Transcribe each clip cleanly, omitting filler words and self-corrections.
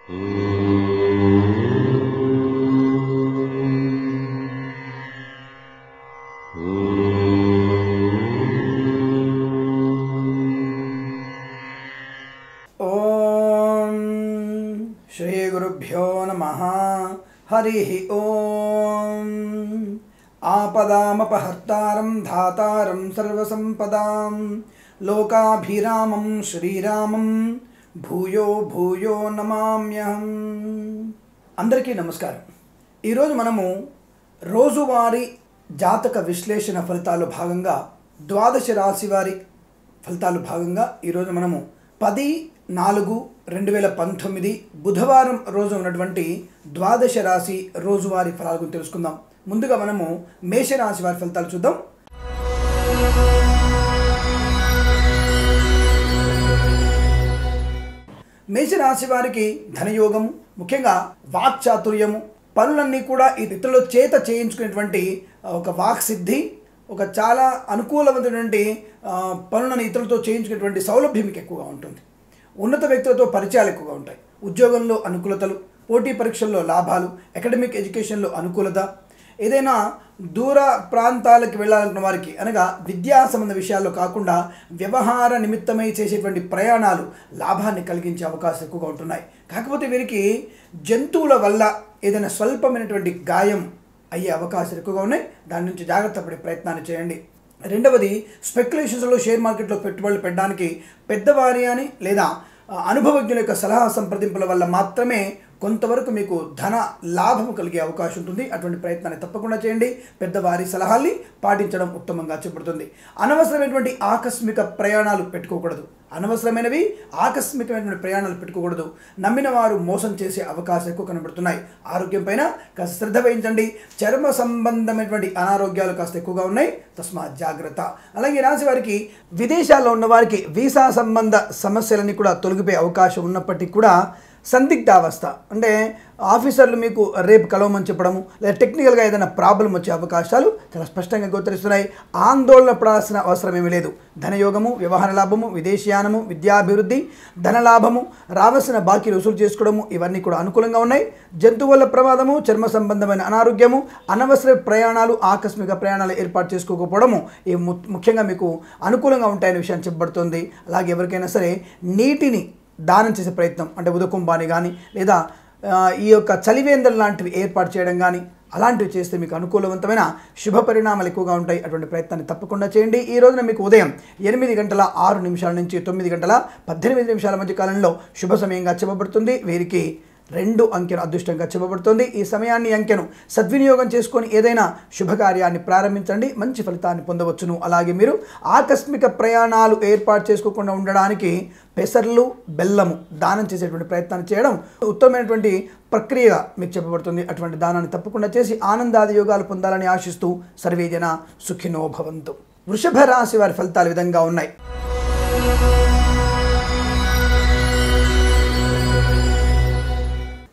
శ్రీ గురుభ్యో నమః. హరి ఓం. ఆపదామపహర్తారం ధాతారం సర్వసంపదాం లోకాభిరామం శ్రీరామం భూయో భూయో నమామ్యహం. అందరికీ నమస్కారం. ఈరోజు మనము రోజువారీ జాతక విశ్లేషణ ఫలితాలు భాగంగా ద్వాదశ రాశి వారి ఫలితాలు భాగంగా ఈరోజు మనము 10/4/2019 బుధవారం రోజు ఉన్నటువంటి ద్వాదశ రాశి రోజువారీ ఫలాల గురించి తెలుసుకుందాం. ముందుగా మనము మేషరాశి వారి ఫలితాలు చూద్దాం. మేషరాశి వారికి ధనయోగము, ముఖ్యంగా వాక్చాతుర్యము, పనులన్నీ కూడా ఇతరుల చేత చేయించుకునేటువంటి ఒక వాక్సిద్ధి, ఒక చాలా అనుకూలమైనటువంటి పనులను ఇతరులతో చేయించుకునేటువంటి సౌలభ్యం మీకు ఎక్కువగా ఉంటుంది. ఉన్నత వ్యక్తులతో పరిచయాలు ఎక్కువగా ఉంటాయి. ఉద్యోగంలో అనుకూలతలు, పోటీ పరీక్షల్లో లాభాలు, అకాడమిక్ ఎడ్యుకేషన్లో అనుకూలత, ఏదైనా దూర ప్రాంతాలకు వెళ్ళాలనుకున్న వారికి అనగా విద్యా సంబంధ విషయాల్లో కాకుండా వ్యవహార నిమిత్తమై చేసేటువంటి ప్రయాణాలు లాభాన్ని కలిగించే అవకాశాలు ఎక్కువగా ఉంటున్నాయి. కాకపోతే వీరికి జంతువుల వల్ల ఏదైనా స్వల్పమైనటువంటి గాయం అయ్యే అవకాశాలు ఎక్కువగా ఉన్నాయి. దాని నుంచి జాగ్రత్త పడే ప్రయత్నాన్ని చేయండి. రెండవది, స్పెక్యులేషన్స్లో షేర్ మార్కెట్లో పెట్టుబడులు పెట్టడానికి పెద్దవారి అని లేదా అనుభవజ్ఞుల యొక్క సలహా సంప్రదింపుల వల్ల మాత్రమే కొంతవరకు మీకు ధన లాభం కలిగే అవకాశం ఉంటుంది. అటువంటి ప్రయత్నాన్ని తప్పకుండా చేయండి. పెద్దవారి సలహాల్ని పాటించడం ఉత్తమంగా చెప్పబడుతుంది. అనవసరమైనటువంటి ఆకస్మిక ప్రయాణాలు పెట్టుకోకూడదు. అనవసరమైనవి ఆకస్మికమైనటువంటి ప్రయాణాలు పెట్టుకోకూడదు. నమ్మిన వారు మోసం చేసే అవకాశాలు ఎక్కువ కనబడుతున్నాయి. ఆరోగ్యం పైన కాస్త శ్రద్ధ వహించండి. చర్మ సంబంధమైనటువంటి అనారోగ్యాలు కాస్త ఎక్కువగా ఉన్నాయి, తస్మాత్ జాగ్రత్త. అలాగే రాశి వారికి విదేశాల్లో ఉన్న వారికి వీసా సంబంధ సమస్యలన్నీ కూడా తొలగిపోయే అవకాశం ఉన్నప్పటికీ కూడా సందిగ్ధావస్థ అంటే ఆఫీసర్లు మీకు రేపు కలవమని చెప్పడము లేదా టెక్నికల్గా ఏదైనా ప్రాబ్లం వచ్చే అవకాశాలు చాలా స్పష్టంగా గోచరిస్తున్నాయి. ఆందోళన పడాల్సిన అవసరం ఏమీ లేదు. ధనయోగము, వ్యవహార లాభము, విదేశీయానము, విద్యాభివృద్ధి, ధనలాభము, రావాల్సిన బాకీ వసూలు చేసుకోవడము ఇవన్నీ కూడా అనుకూలంగా ఉన్నాయి. జంతువుల ప్రమాదము, చర్మ సంబంధమైన అనారోగ్యము, అనవసర ప్రయాణాలు, ఆకస్మిక ప్రయాణాలు ఏర్పాటు చేసుకోకపోవడము ఇవి ముఖ్యంగా మీకు అనుకూలంగా ఉంటాయనే విషయాన్ని చెప్పబడుతుంది. అలాగే ఎవరికైనా సరే నీటిని దానం చేసే ప్రయత్నం అంటే ఉదకుంబాని కానీ లేదా ఈ యొక్క చలివేంద్రం లాంటివి ఏర్పాటు చేయడం కానీ అలాంటివి చేస్తే మీకు అనుకూలవంతమైన శుభ పరిణామాలు ఎక్కువగా ఉంటాయి. అటువంటి ప్రయత్నాన్ని తప్పకుండా చేయండి. ఈ రోజున మీకు ఉదయం 8:06 నుంచి 9:18 మధ్య కాలంలో శుభ సమయంగా చెప్పబడుతుంది. వీరికి 2 అంకెను అదృష్టంగా చెప్పబడుతుంది. ఈ సమయాన్ని అంకెను సద్వినియోగం చేసుకొని ఏదైనా శుభకార్యాన్ని ప్రారంభించండి, మంచి ఫలితాన్ని పొందవచ్చును. అలాగే మీరు ఆకస్మిక ప్రయాణాలు ఏర్పాటు చేసుకోకుండా ఉండడానికి పెసర్లు, బెల్లము దానం చేసేటువంటి ప్రయత్నాన్ని చేయడం ఉత్తమమైనటువంటి ప్రక్రియగా మీకు చెప్పబడుతుంది. అటువంటి దానాన్ని తప్పకుండా చేసి ఆనందాది యోగాలు పొందాలని ఆశిస్తూ సర్వేజన సుఖినో భవంతు. వృషభ రాశి వారి ఫలితాలు విధంగా ఉన్నాయి.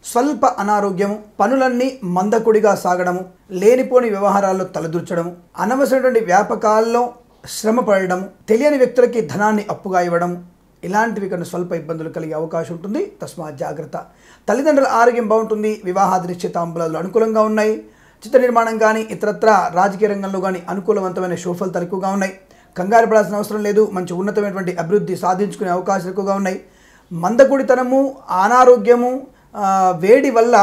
స్వల్ప అనారోగ్యము, పనులన్నీ మందకొడిగా సాగడము, లేనిపోని వ్యవహారాల్లో తలదూర్చడము, అనవసరమైనటువంటి వ్యాపకాల్లో శ్రమ పడడము, తెలియని వ్యక్తులకి ధనాన్ని అప్పుగా ఇవ్వడము ఇలాంటివి కన్నా స్వల్ప ఇబ్బందులు కలిగే అవకాశం ఉంటుంది. తస్మాత్ జాగ్రత్త. తల్లిదండ్రుల ఆరోగ్యం బాగుంటుంది. వివాహాది నిశ్చితాంబులాలు అనుకూలంగా ఉన్నాయి. చిత్ర నిర్మాణం కానీ ఇతరత్ర రాజకీయ రంగంలో కానీ అనుకూలవంతమైన శుభఫలితాలు ఎక్కువగా ఉన్నాయి. కంగారు పడాల్సిన అవసరం లేదు. మంచి ఉన్నతమైనటువంటి అభివృద్ధి సాధించుకునే అవకాశాలు ఎక్కువగా ఉన్నాయి. మందకొడితనము, అనారోగ్యము, వేడి వల్ల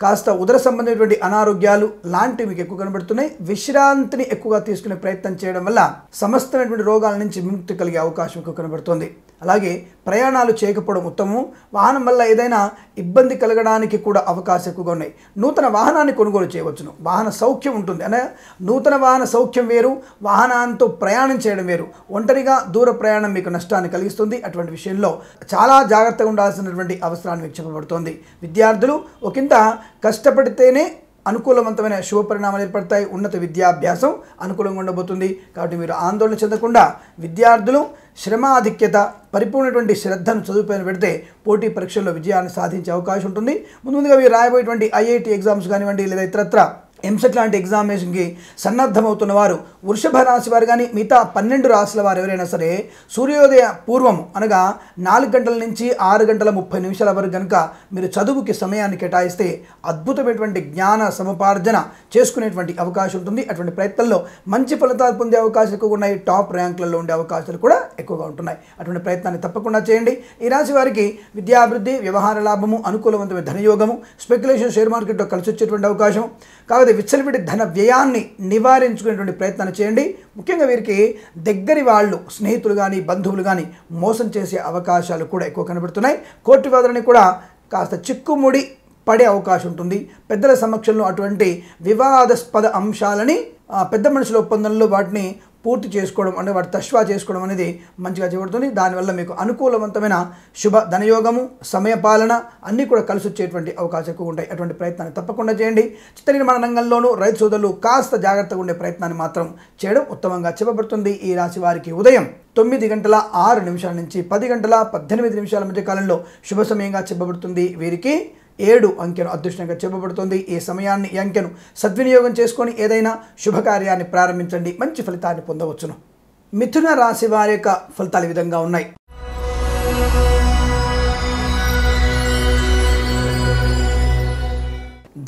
కాస్త ఉదర సంబంధమైనటువంటి అనారోగ్యాలు లాంటివి మీకు ఎక్కువ కనబడుతున్నాయి. విశ్రాంతిని ఎక్కువగా తీసుకునే ప్రయత్నం చేయడం వల్ల సమస్తమైనటువంటి రోగాల నుంచి విముక్తి కలిగే అవకాశం ఎక్కువ కనబడుతుంది. అలాగే ప్రయాణాలు చేయకపోవడం ఉత్తమం. వాహనం వల్ల ఏదైనా ఇబ్బంది కలగడానికి కూడా అవకాశం ఎక్కువగా ఉన్నాయి. నూతన వాహనాన్ని కొనుగోలు చేయవచ్చును. వాహన సౌఖ్యం ఉంటుంది. అంటే నూతన వాహన సౌఖ్యం వేరు, వాహనంతో ప్రయాణం చేయడం వేరు. ఒంటరిగా దూర ప్రయాణం మీకు నష్టాన్ని కలిగిస్తుంది. అటువంటి విషయంలో చాలా జాగ్రత్తగా ఉండాల్సినటువంటి అవసరాన్ని మీకు చెప్పబడుతోంది. విద్యార్థులు ఒకంత కష్టపడితేనే అనుకూలవంతమైన శుభ పరిణామాలు ఏర్పడతాయి. ఉన్నత విద్యాభ్యాసం అనుకూలంగా ఉండబోతుంది. కాబట్టి మీరు ఆందోళన చెందకుండా విద్యార్థులు శ్రమాధిక్యత, పరిపూర్ణటువంటి శ్రద్ధను చదువుపైన పెడితే పోటీ పరీక్షల్లో విజయాన్ని సాధించే అవకాశం ఉంటుంది. ముందుగా మీరు రాయబోయేటువంటి ఐఐటి ఎగ్జామ్స్ కానివ్వండి లేదా ఇతరత్ర ఎంసెట్ లాంటి ఎగ్జామినేషన్కి సన్నద్ధమవుతున్న వారు, వృషభ రాశి వారు కానీ మిగతా 12 రాశుల వారు ఎవరైనా సరే సూర్యోదయ పూర్వం అనగా 4 గంటల నుంచి 6 గంటల 30 నిమిషాల వరకు కనుక మీరు చదువుకి సమయాన్ని కేటాయిస్తే అద్భుతమైనటువంటి జ్ఞాన సముపార్జన చేసుకునేటువంటి అవకాశం ఉంటుంది. అటువంటి ప్రయత్నంలో మంచి ఫలితాలు పొందే అవకాశాలు ఎక్కువగా ఉన్నాయి. టాప్ ర్యాంకులలో ఉండే అవకాశాలు కూడా ఎక్కువగా ఉంటున్నాయి. అటువంటి ప్రయత్నాన్ని తప్పకుండా చేయండి. ఈ రాశి వారికి విద్యాభివృద్ధి, వ్యవహార లాభము, అనుకూలవంతమైన ధనయోగము, స్పెక్యులేషన్, షేర్ మార్కెట్లో కలిసి వచ్చేటువంటి అవకాశం. కాబట్టి విచ్చలవిడి ధన వ్యయాన్ని నివారించుకునేటువంటి ప్రయత్నాన్ని చేయండి. ముఖ్యంగా వీరికి దగ్గరి వాళ్ళు, స్నేహితులు కానీ బంధువులు కానీ మోసం చేసే అవకాశాలు కూడా ఎక్కువ కనబడుతున్నాయి. కోర్టు వివాదాలని కూడా కాస్త చిక్కుముడి పడే అవకాశం ఉంటుంది. పెద్దల సమక్షంలో అటువంటి వివాదాస్పద అంశాలని పెద్ద మనుషుల ఒప్పందంలో వాటిని పూర్తి చేసుకోవడం అంటే వాటి తష్వా చేసుకోవడం అనేది మంచిగా చేయబడుతుంది. దానివల్ల మీకు అనుకూలవంతమైన శుభ ధనయోగము, సమయపాలన అన్నీ కూడా కలిసి వచ్చేటువంటి అవకాశం ఎక్కువ ఉంటాయి. అటువంటి ప్రయత్నాన్ని తప్పకుండా చేయండి. చిత్ర నిర్మాణ రంగంలోనూ రైతు సోదరులు కాస్త జాగ్రత్తగా ఉండే ప్రయత్నాన్ని మాత్రం చేయడం ఉత్తమంగా చెప్పబడుతుంది. ఈ రాశి వారికి ఉదయం 9:06 నిమిషాల నుంచి 10:18 నిమిషాల మధ్య కాలంలో శుభ సమయంగా చెప్పబడుతుంది. వీరికి 7 అంకెను అదృష్టంగా చెప్పబడుతుంది. ఈ సమయాన్ని, ఈ అంకెను సద్వినియోగం చేసుకొని ఏదైనా శుభకార్యాన్ని ప్రారంభించండి, మంచి ఫలితాన్ని పొందవచ్చును. మిథున రాశి వారి యొక్క ఫలితాలు ఈ విధంగా ఉన్నాయి.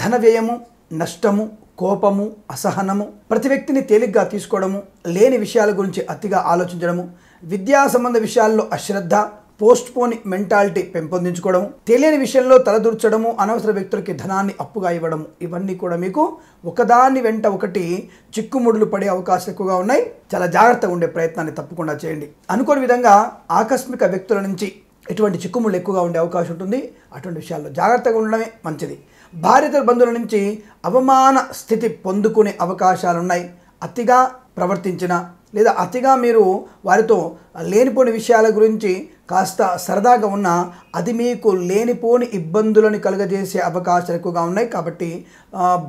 ధన వ్యయము, నష్టము, కోపము, అసహనము, ప్రతి వ్యక్తిని తేలిగ్గా తీసుకోవడము, లేని విషయాల గురించి అతిగా ఆలోచించడము, విద్యా సంబంధ విషయాల్లో అశ్రద్ధ, పోస్ట్పోన్ మెంటాలిటీ పెంపొందించుకోవడము, తెలియని విషయంలో తలదూర్చడము, అనవసర వ్యక్తులకి ధనాన్ని అప్పుగా ఇవ్వడము, ఇవన్నీ కూడా మీకు ఒకదాని వెంట ఒకటి చిక్కుముడులు పడే అవకాశం ఎక్కువగా ఉన్నాయి. చాలా జాగ్రత్తగా ఉండే ప్రయత్నాన్ని తప్పకుండా చేయండి. అనుకోని విధంగా ఆకస్మిక వ్యక్తుల నుంచి ఎటువంటి చిక్కుముళ్ళు ఎక్కువగా ఉండే అవకాశం ఉంటుంది. అటువంటి విషయాల్లో జాగ్రత్తగా ఉండడమే మంచిది. భార్యేతర బంధువుల నుంచి అవమాన స్థితి పొందుకునే అవకాశాలున్నాయి. అతిగా ప్రవర్తించిన లేదా అతిగా మీరు వారితో లేనిపోని విషయాల గురించి కాస్త సరదాగా ఉన్నా అది మీకు లేనిపోని ఇబ్బందులను కలుగజేసే అవకాశాలు ఎక్కువగా ఉన్నాయి. కాబట్టి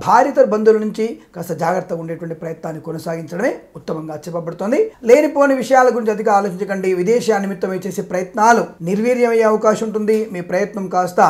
భార్యేతర బంధువుల నుంచి కాస్త జాగ్రత్తగా ఉండేటువంటి ప్రయత్నాన్ని కొనసాగించడమే ఉత్తమంగా చెప్పబడుతుంది. లేనిపోని విషయాల గురించి అతిగా ఆలోచించకండి. విదేశీ నిమిత్తమై చేసే ప్రయత్నాలు నిర్వీర్యమయ్యే అవకాశం ఉంటుంది. మీ ప్రయత్నం కాస్త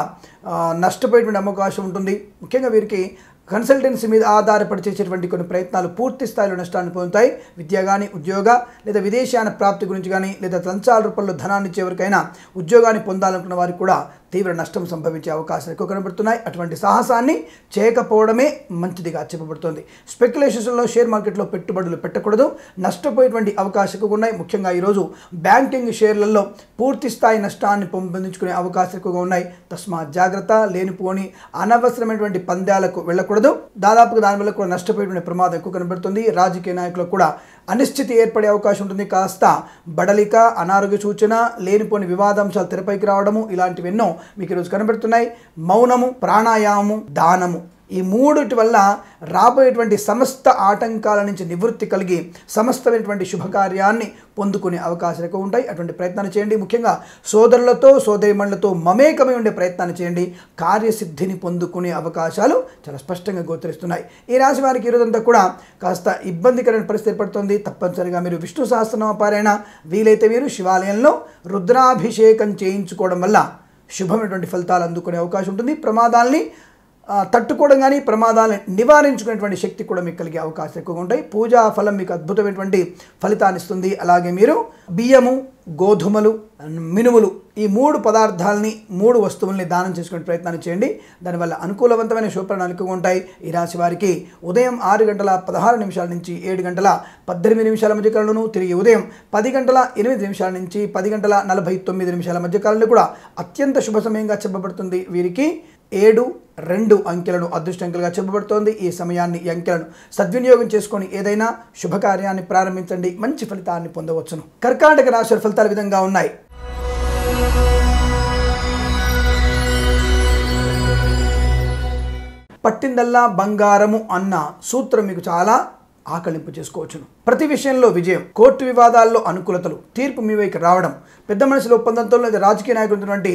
నష్టపోయేటువంటి అవకాశం ఉంటుంది. ముఖ్యంగా వీరికి కన్సల్టెన్సీ మీద ఆధారపడి చేసేటువంటి కొన్ని ప్రయత్నాలు పూర్తి స్థాయిలో నష్టాన్ని పొందుతాయి. విద్య కానీ, ఉద్యోగ లేదా విదేశాన ప్రాప్తి గురించి కానీ లేదా లంచాల రూపంలో ధనాన్ని ఇచ్చే ఎవరికైనా ఉద్యోగాన్ని పొందాలనుకున్న వారికి కూడా తీవ్ర నష్టం సంభవించే అవకాశాలు ఎక్కువ కనబడుతున్నాయి. అటువంటి సాహసాన్ని చేయకపోవడమే మంచిదిగా చెప్పబడుతుంది. స్పెక్యులేషన్స్లో, షేర్ మార్కెట్లో పెట్టుబడులు పెట్టకూడదు. నష్టపోయేటువంటి అవకాశాలు ఎక్కువగా ఉన్నాయి. ముఖ్యంగా ఈరోజు బ్యాంకింగ్ షేర్లలో పూర్తి స్థాయి నష్టాన్ని పెంపొందించుకునే అవకాశాలు ఎక్కువగా ఉన్నాయి. తస్మాత్ జాగ్రత్త. లేనిపోని అనవసరమైనటువంటి పందాలకు వెళ్ళకూడదు. దాదాపుగా దానివల్ల కూడా నష్టపోయేటువంటి ప్రమాదం ఎక్కువ కనబడుతుంది. రాజకీయ నాయకులకు కూడా అనిశ్చితి ఏర్పడే అవకాశం ఉంటుంది. కాస్త బడలిక, అనారోగ్య సూచన, లేనిపోని వివాదాంశాలు తెరపైకి రావడము ఇలాంటివెన్నో మీకు ఈరోజు కనబడుతున్నాయి. మౌనము, ప్రాణాయామము, దానము ఈ మూడిటి వల్ల రాబోయేటువంటి సమస్త ఆటంకాల నుంచి నివృత్తి కలిగి సమస్తమైనటువంటి శుభకార్యాన్ని పొందుకునే అవకాశాలు ఎక్కువ ఉంటాయి. అటువంటి ప్రయత్నాన్ని చేయండి. ముఖ్యంగా సోదరులతో, సోదరిమణులతో మమేకమై ఉండే ప్రయత్నాన్ని చేయండి. కార్యసిద్ధిని పొందుకునే అవకాశాలు చాలా స్పష్టంగా గోచరిస్తున్నాయి. ఈ రాశి వారికి ఈరోజంతా కూడా కాస్త ఇబ్బందికరమైన పరిస్థితి ఏర్పడుతుంది. తప్పనిసరిగా మీరు విష్ణు సహస్రనామ పారాయణ, వీలైతే మీరు శివాలయంలో రుద్రాభిషేకం చేయించుకోవడం వల్ల శుభమైనటువంటి ఫలితాలు అందుకునే అవకాశం ఉంటుంది. ప్రమాదాల్ని తట్టుకోవడం కానీ ప్రమాదాలను నివారించుకునేటువంటి శక్తి కూడా మీకు కలిగే అవకాశం ఎక్కువగా ఉంటాయి. పూజా ఫలం మీకు అద్భుతమైనటువంటి ఫలితాన్ని ఇస్తుంది. అలాగే మీరు బియ్యము, గోధుమలు, మినుములు ఈ 3 పదార్థాలని 3 వస్తువుల్ని దానం చేసుకునే ప్రయత్నాన్ని చేయండి. దానివల్ల అనుకూలవంతమైన శుభపరిణామాలు ఎక్కువగా ఉంటాయి. ఈ రాశి వారికి ఉదయం 6:16 నుంచి 7:18 మధ్య కాలంలోనూ, తిరిగి ఉదయం 10:08 నుంచి 10:49 మధ్య కాలంలో కూడా అత్యంత శుభ సమయంగా చెప్పబడుతుంది. వీరికి 7-2 అంకెలను అదృష్టంకలుగా చెప్పబడుతోంది. ఈ సమయాన్ని, ఈ అంకెలను సద్వినియోగం చేసుకొని ఏదైనా శుభకార్యాన్ని ప్రారంభించండి, మంచి ఫలితాన్ని పొందవచ్చును. కర్కాటక రాశి ఫలితాలు విధంగా ఉన్నాయి. పట్టిందల్లా బంగారము అన్న సూత్రం మీకు చాలా ఆకలింపు చేసుకోవచ్చును. ప్రతి విషయంలో విజయం, కోర్టు వివాదాల్లో అనుకూలతలు, తీర్పు మీ వైపు రావడం, పెద్ద మనుషుల ఒప్పందంతో లేదా రాజకీయ నాయకులు ఉన్నటువంటి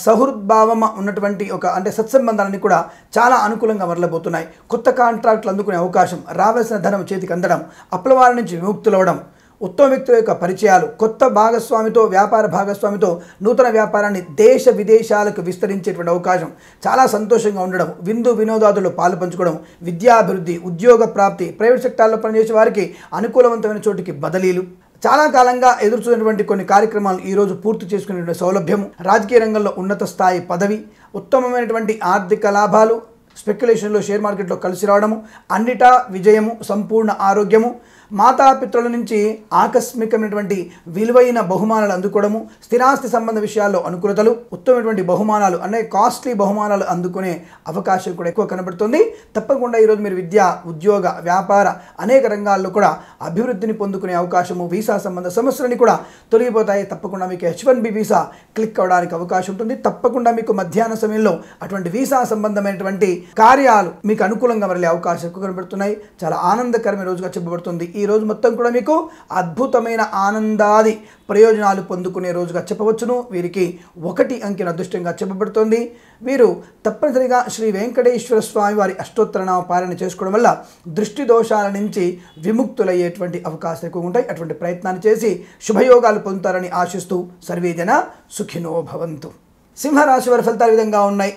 సహృద్భావం ఉన్నటువంటి అంటే సత్సంబంధాలన్నీ కూడా చాలా అనుకూలంగా మరలబోతున్నాయి. కొత్త కాంట్రాక్టులు అందుకునే అవకాశం, రావాల్సిన ధనం చేతికి అందడం, అప్పుల వారి నుంచి విముక్తులవడం, ఉత్తమ వ్యక్తుల యొక్క పరిచయాలు, కొత్త భాగస్వామితో, వ్యాపార భాగస్వామితో నూతన వ్యాపారాన్ని దేశ విదేశాలకు విస్తరించేటువంటి అవకాశం, చాలా సంతోషంగా ఉండడం, విందు వినోదాదుల్లో పాలు పంచుకోవడం, విద్యాభివృద్ధి, ఉద్యోగ ప్రాప్తి, ప్రైవేట్ సెక్టార్లో పనిచేసే వారికి అనుకూలవంతమైన చోటికి బదిలీలు, చాలా కాలంగా ఎదురుచూసినటువంటి కొన్ని కార్యక్రమాలు ఈరోజు పూర్తి చేసుకునేటువంటి సౌలభ్యము, రాజకీయ రంగంలో ఉన్నత స్థాయి పదవి, ఉత్తమమైనటువంటి ఆర్థిక లాభాలు, స్పెక్యులేషన్లో షేర్ మార్కెట్లో కలిసి రావడము, అన్నిటా విజయము, సంపూర్ణ ఆరోగ్యము, మాతాపితృల నుంచి ఆకస్మికమైనటువంటి విలువైన బహుమానాలు అందుకోవడము, స్థిరాస్తి సంబంధ విషయాల్లో అనుకూలతలు, ఉత్తమమైనటువంటి బహుమానాలు అంటే కాస్ట్లీ బహుమానాలు అందుకునే అవకాశం కూడా ఎక్కువ కనబడుతుంది. తప్పకుండా ఈరోజు మీరు విద్య, ఉద్యోగ, వ్యాపార అనేక రంగాల్లో కూడా అభివృద్ధిని పొందుకునే అవకాశము, వీసా సంబంధ సమస్యలని కూడా తొలగిపోతాయి. తప్పకుండా మీకు H1B వీసా క్లిక్ అవ్వడానికి అవకాశం ఉంటుంది. తప్పకుండా మీకు మధ్యాహ్న సమయంలో అటువంటి వీసా సంబంధమైనటువంటి కార్యాలు మీకు అనుకూలంగా మరలే అవకాశం ఎక్కువ కనబడుతున్నాయి. చాలా ఆనందకరమైన రోజుగా చెప్పబడుతుంది. ఈ రోజు మొత్తం కూడా మీకు అద్భుతమైన ఆనందాది ప్రయోజనాలు పొందుకునే రోజుగా చెప్పవచ్చును. వీరికి 1 అంకెను అదృష్టంగా చెప్పబడుతుంది. వీరు తప్పనిసరిగా శ్రీ వెంకటేశ్వర స్వామి వారి అష్టోత్తరనామ పారాయణ చేసుకోవడం వల్ల దృష్టి దోషాల నుంచి విముక్తులయ్యేటువంటి అవకాశాలు ఎక్కువ ఉంటాయి. అటువంటి ప్రయత్నాన్ని చేసి శుభయోగాలు పొందుతారని ఆశిస్తూ సర్వేజన సుఖినో భవంతు. సింహరాశి వారి ఫలితాలు ఈ విధంగా ఉన్నాయి.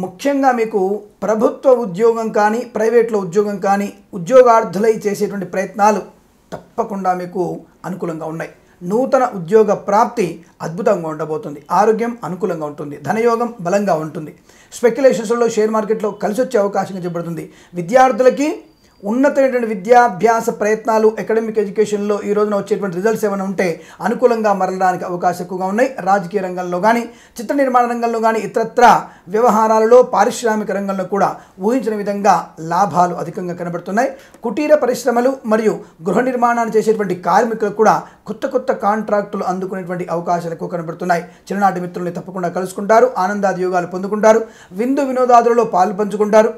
ముఖ్యంగా మీకు ప్రభుత్వ ఉద్యోగం కానీ, ప్రైవేట్లో ఉద్యోగం కానీ, ఉద్యోగార్థులై చేసేటువంటి ప్రయత్నాలు తప్పకుండా మీకు అనుకూలంగా ఉన్నాయి. నూతన ఉద్యోగ ప్రాప్తి అద్భుతంగా ఉండబోతుంది. ఆరోగ్యం అనుకూలంగా ఉంటుంది. ధనయోగం బలంగా ఉంటుంది. స్పెక్యులేషన్స్లో షేర్ మార్కెట్లో కలిసి వచ్చే అవకాశంగా చెప్పబడుతుంది. విద్యార్థులకి ఉన్నతమైనటువంటి విద్యాభ్యాస ప్రయత్నాలు, అకాడమిక్ ఎడ్యుకేషన్లో ఈ రోజున వచ్చేటువంటి రిజల్ట్స్ ఏమైనా ఉంటే అనుకూలంగా మరలడానికి అవకాశం ఎక్కువగా ఉన్నాయి. రాజకీయ రంగంలో కానీ, చిత్ర నిర్మాణ రంగంలో కానీ, ఇతరత్ర వ్యవహారాలలో, పారిశ్రామిక రంగంలో కూడా ఊహించిన విధంగా లాభాలు అధికంగా కనబడుతున్నాయి. కుటీర పరిశ్రమలు మరియు గృహ నిర్మాణాన్ని చేసేటువంటి కార్మికులకు కూడా కొత్త కొత్త కాంట్రాక్టులు అందుకునేటువంటి అవకాశాలు ఎక్కువ కనబడుతున్నాయి. చిన్ననాటి మిత్రుల్ని తప్పకుండా కలుసుకుంటారు. ఆనందాది యోగాలు పొందుకుంటారు. విందు వినోదాదులలో పాలు పంచుకుంటారు.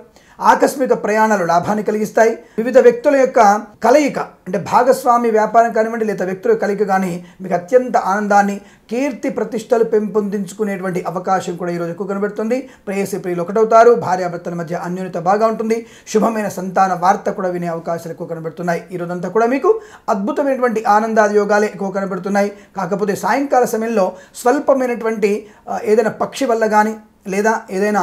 ఆకస్మిక ప్రయాణాలు లాభాన్ని కలిగిస్తాయి. వివిధ వ్యక్తుల యొక్క కలయిక అంటే భాగస్వామి వ్యాపారం కానివ్వండి, లేదా వ్యక్తుల కలయిక కానీ మీకు అత్యంత ఆనందాన్ని, కీర్తి ప్రతిష్టలు పెంపొందించుకునేటువంటి అవకాశం కూడా ఈరోజు ఎక్కువ కనబడుతుంది. ప్రేయసి ప్రియులు ఒకటవుతారు. భార్యాభర్తల మధ్య అన్యోన్యత బాగా ఉంటుంది. శుభమైన సంతాన వార్త కూడా వినే అవకాశాలు ఎక్కువ కనబడుతున్నాయి. ఈ రోజంతా కూడా మీకు అద్భుతమైనటువంటి ఆనందాది యోగాలే ఎక్కువ కనబడుతున్నాయి. కాకపోతే సాయంకాల సమయంలో స్వల్పమైనటువంటి ఏదైనా పక్షి వల్ల కానీ, లేదా ఏదైనా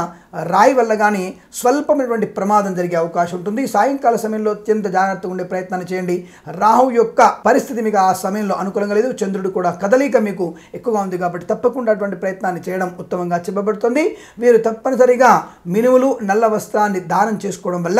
రాయి వల్ల కానీ స్వల్పమైనటువంటి ప్రమాదం జరిగే అవకాశం ఉంటుంది. సాయంకాల సమయంలో అత్యంత జాగ్రత్తగా ఉండే ప్రయత్నాన్ని చేయండి. రాహు యొక్క పరిస్థితి మీకు ఆ సమయంలో అనుకూలంగా లేదు. చంద్రుడు కూడా కదలిక మీకు ఎక్కువగా ఉంది కాబట్టి తప్పకుండా అటువంటి ప్రయత్నాన్ని చేయడం ఉత్తమంగా చెప్పబడుతుంది. వీరు తప్పనిసరిగా మినుములు, నల్ల వస్త్రాన్ని దానం చేసుకోవడం వల్ల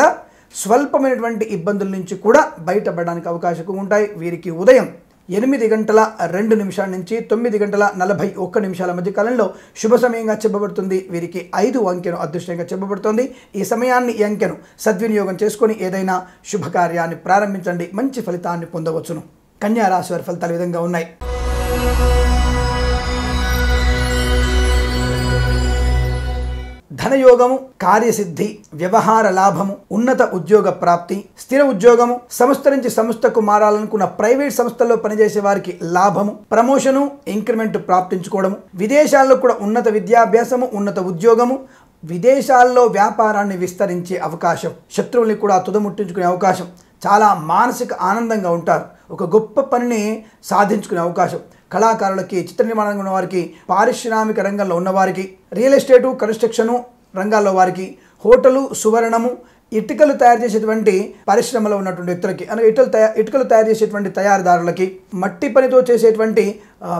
స్వల్పమైనటువంటి ఇబ్బందుల నుంచి కూడా బయటపడడానికి అవకాశం ఉంటాయి. వీరికి ఉదయం 8:02 నుంచి 9:41 మధ్య కాలంలో శుభ సమయంగా చెప్పబడుతుంది. వీరికి 5 అంకెను అదృష్టంగా చెప్పబడుతుంది. ఈ సమయాన్ని, ఈ అంకెను సద్వినియోగం చేసుకొని ఏదైనా శుభకార్యాన్ని ప్రారంభించండి. మంచి ఫలితాన్ని పొందవచ్చును. కన్యా రాశి వారి ఫలితాలు ఈ విధంగా ఉన్నాయి. ధనయోగము, కార్యసిద్ధి, వ్యవహార లాభము, ఉన్నత ఉద్యోగ ప్రాప్తి, స్థిర ఉద్యోగము, సంస్థ నుంచి సంస్థకు మారాలనుకున్న ప్రైవేట్ సంస్థల్లో పనిచేసే వారికి లాభము, ప్రమోషను, ఇంక్రిమెంట్ ప్రాప్తించుకోవడము, విదేశాల్లో కూడా ఉన్నత విద్యాభ్యాసము, ఉన్నత ఉద్యోగము, విదేశాల్లో వ్యాపారాన్ని విస్తరించే అవకాశం, శత్రువుల్ని కూడా తుదముట్టించుకునే అవకాశం, చాలా మానసిక ఆనందంగా ఉంటారు. ఒక గొప్ప పనిని సాధించుకునే అవకాశం. కళాకారులకి, చిత్ర నిర్మాణంలో ఉన్న వారికి, పారిశ్రామిక రంగంలో ఉన్నవారికి, రియల్ ఎస్టేటు, కన్స్ట్రక్షను రంగాల్లో వారికి, హోటలు, సువర్ణము, ఇటుకలు తయారు చేసేటువంటి పరిశ్రమలో ఉన్నటువంటి వ్యక్తులకి, అనగా ఇటుకలు తయారు చేసేటువంటి తయారీదారులకి, మట్టి పనితో చేసేటువంటి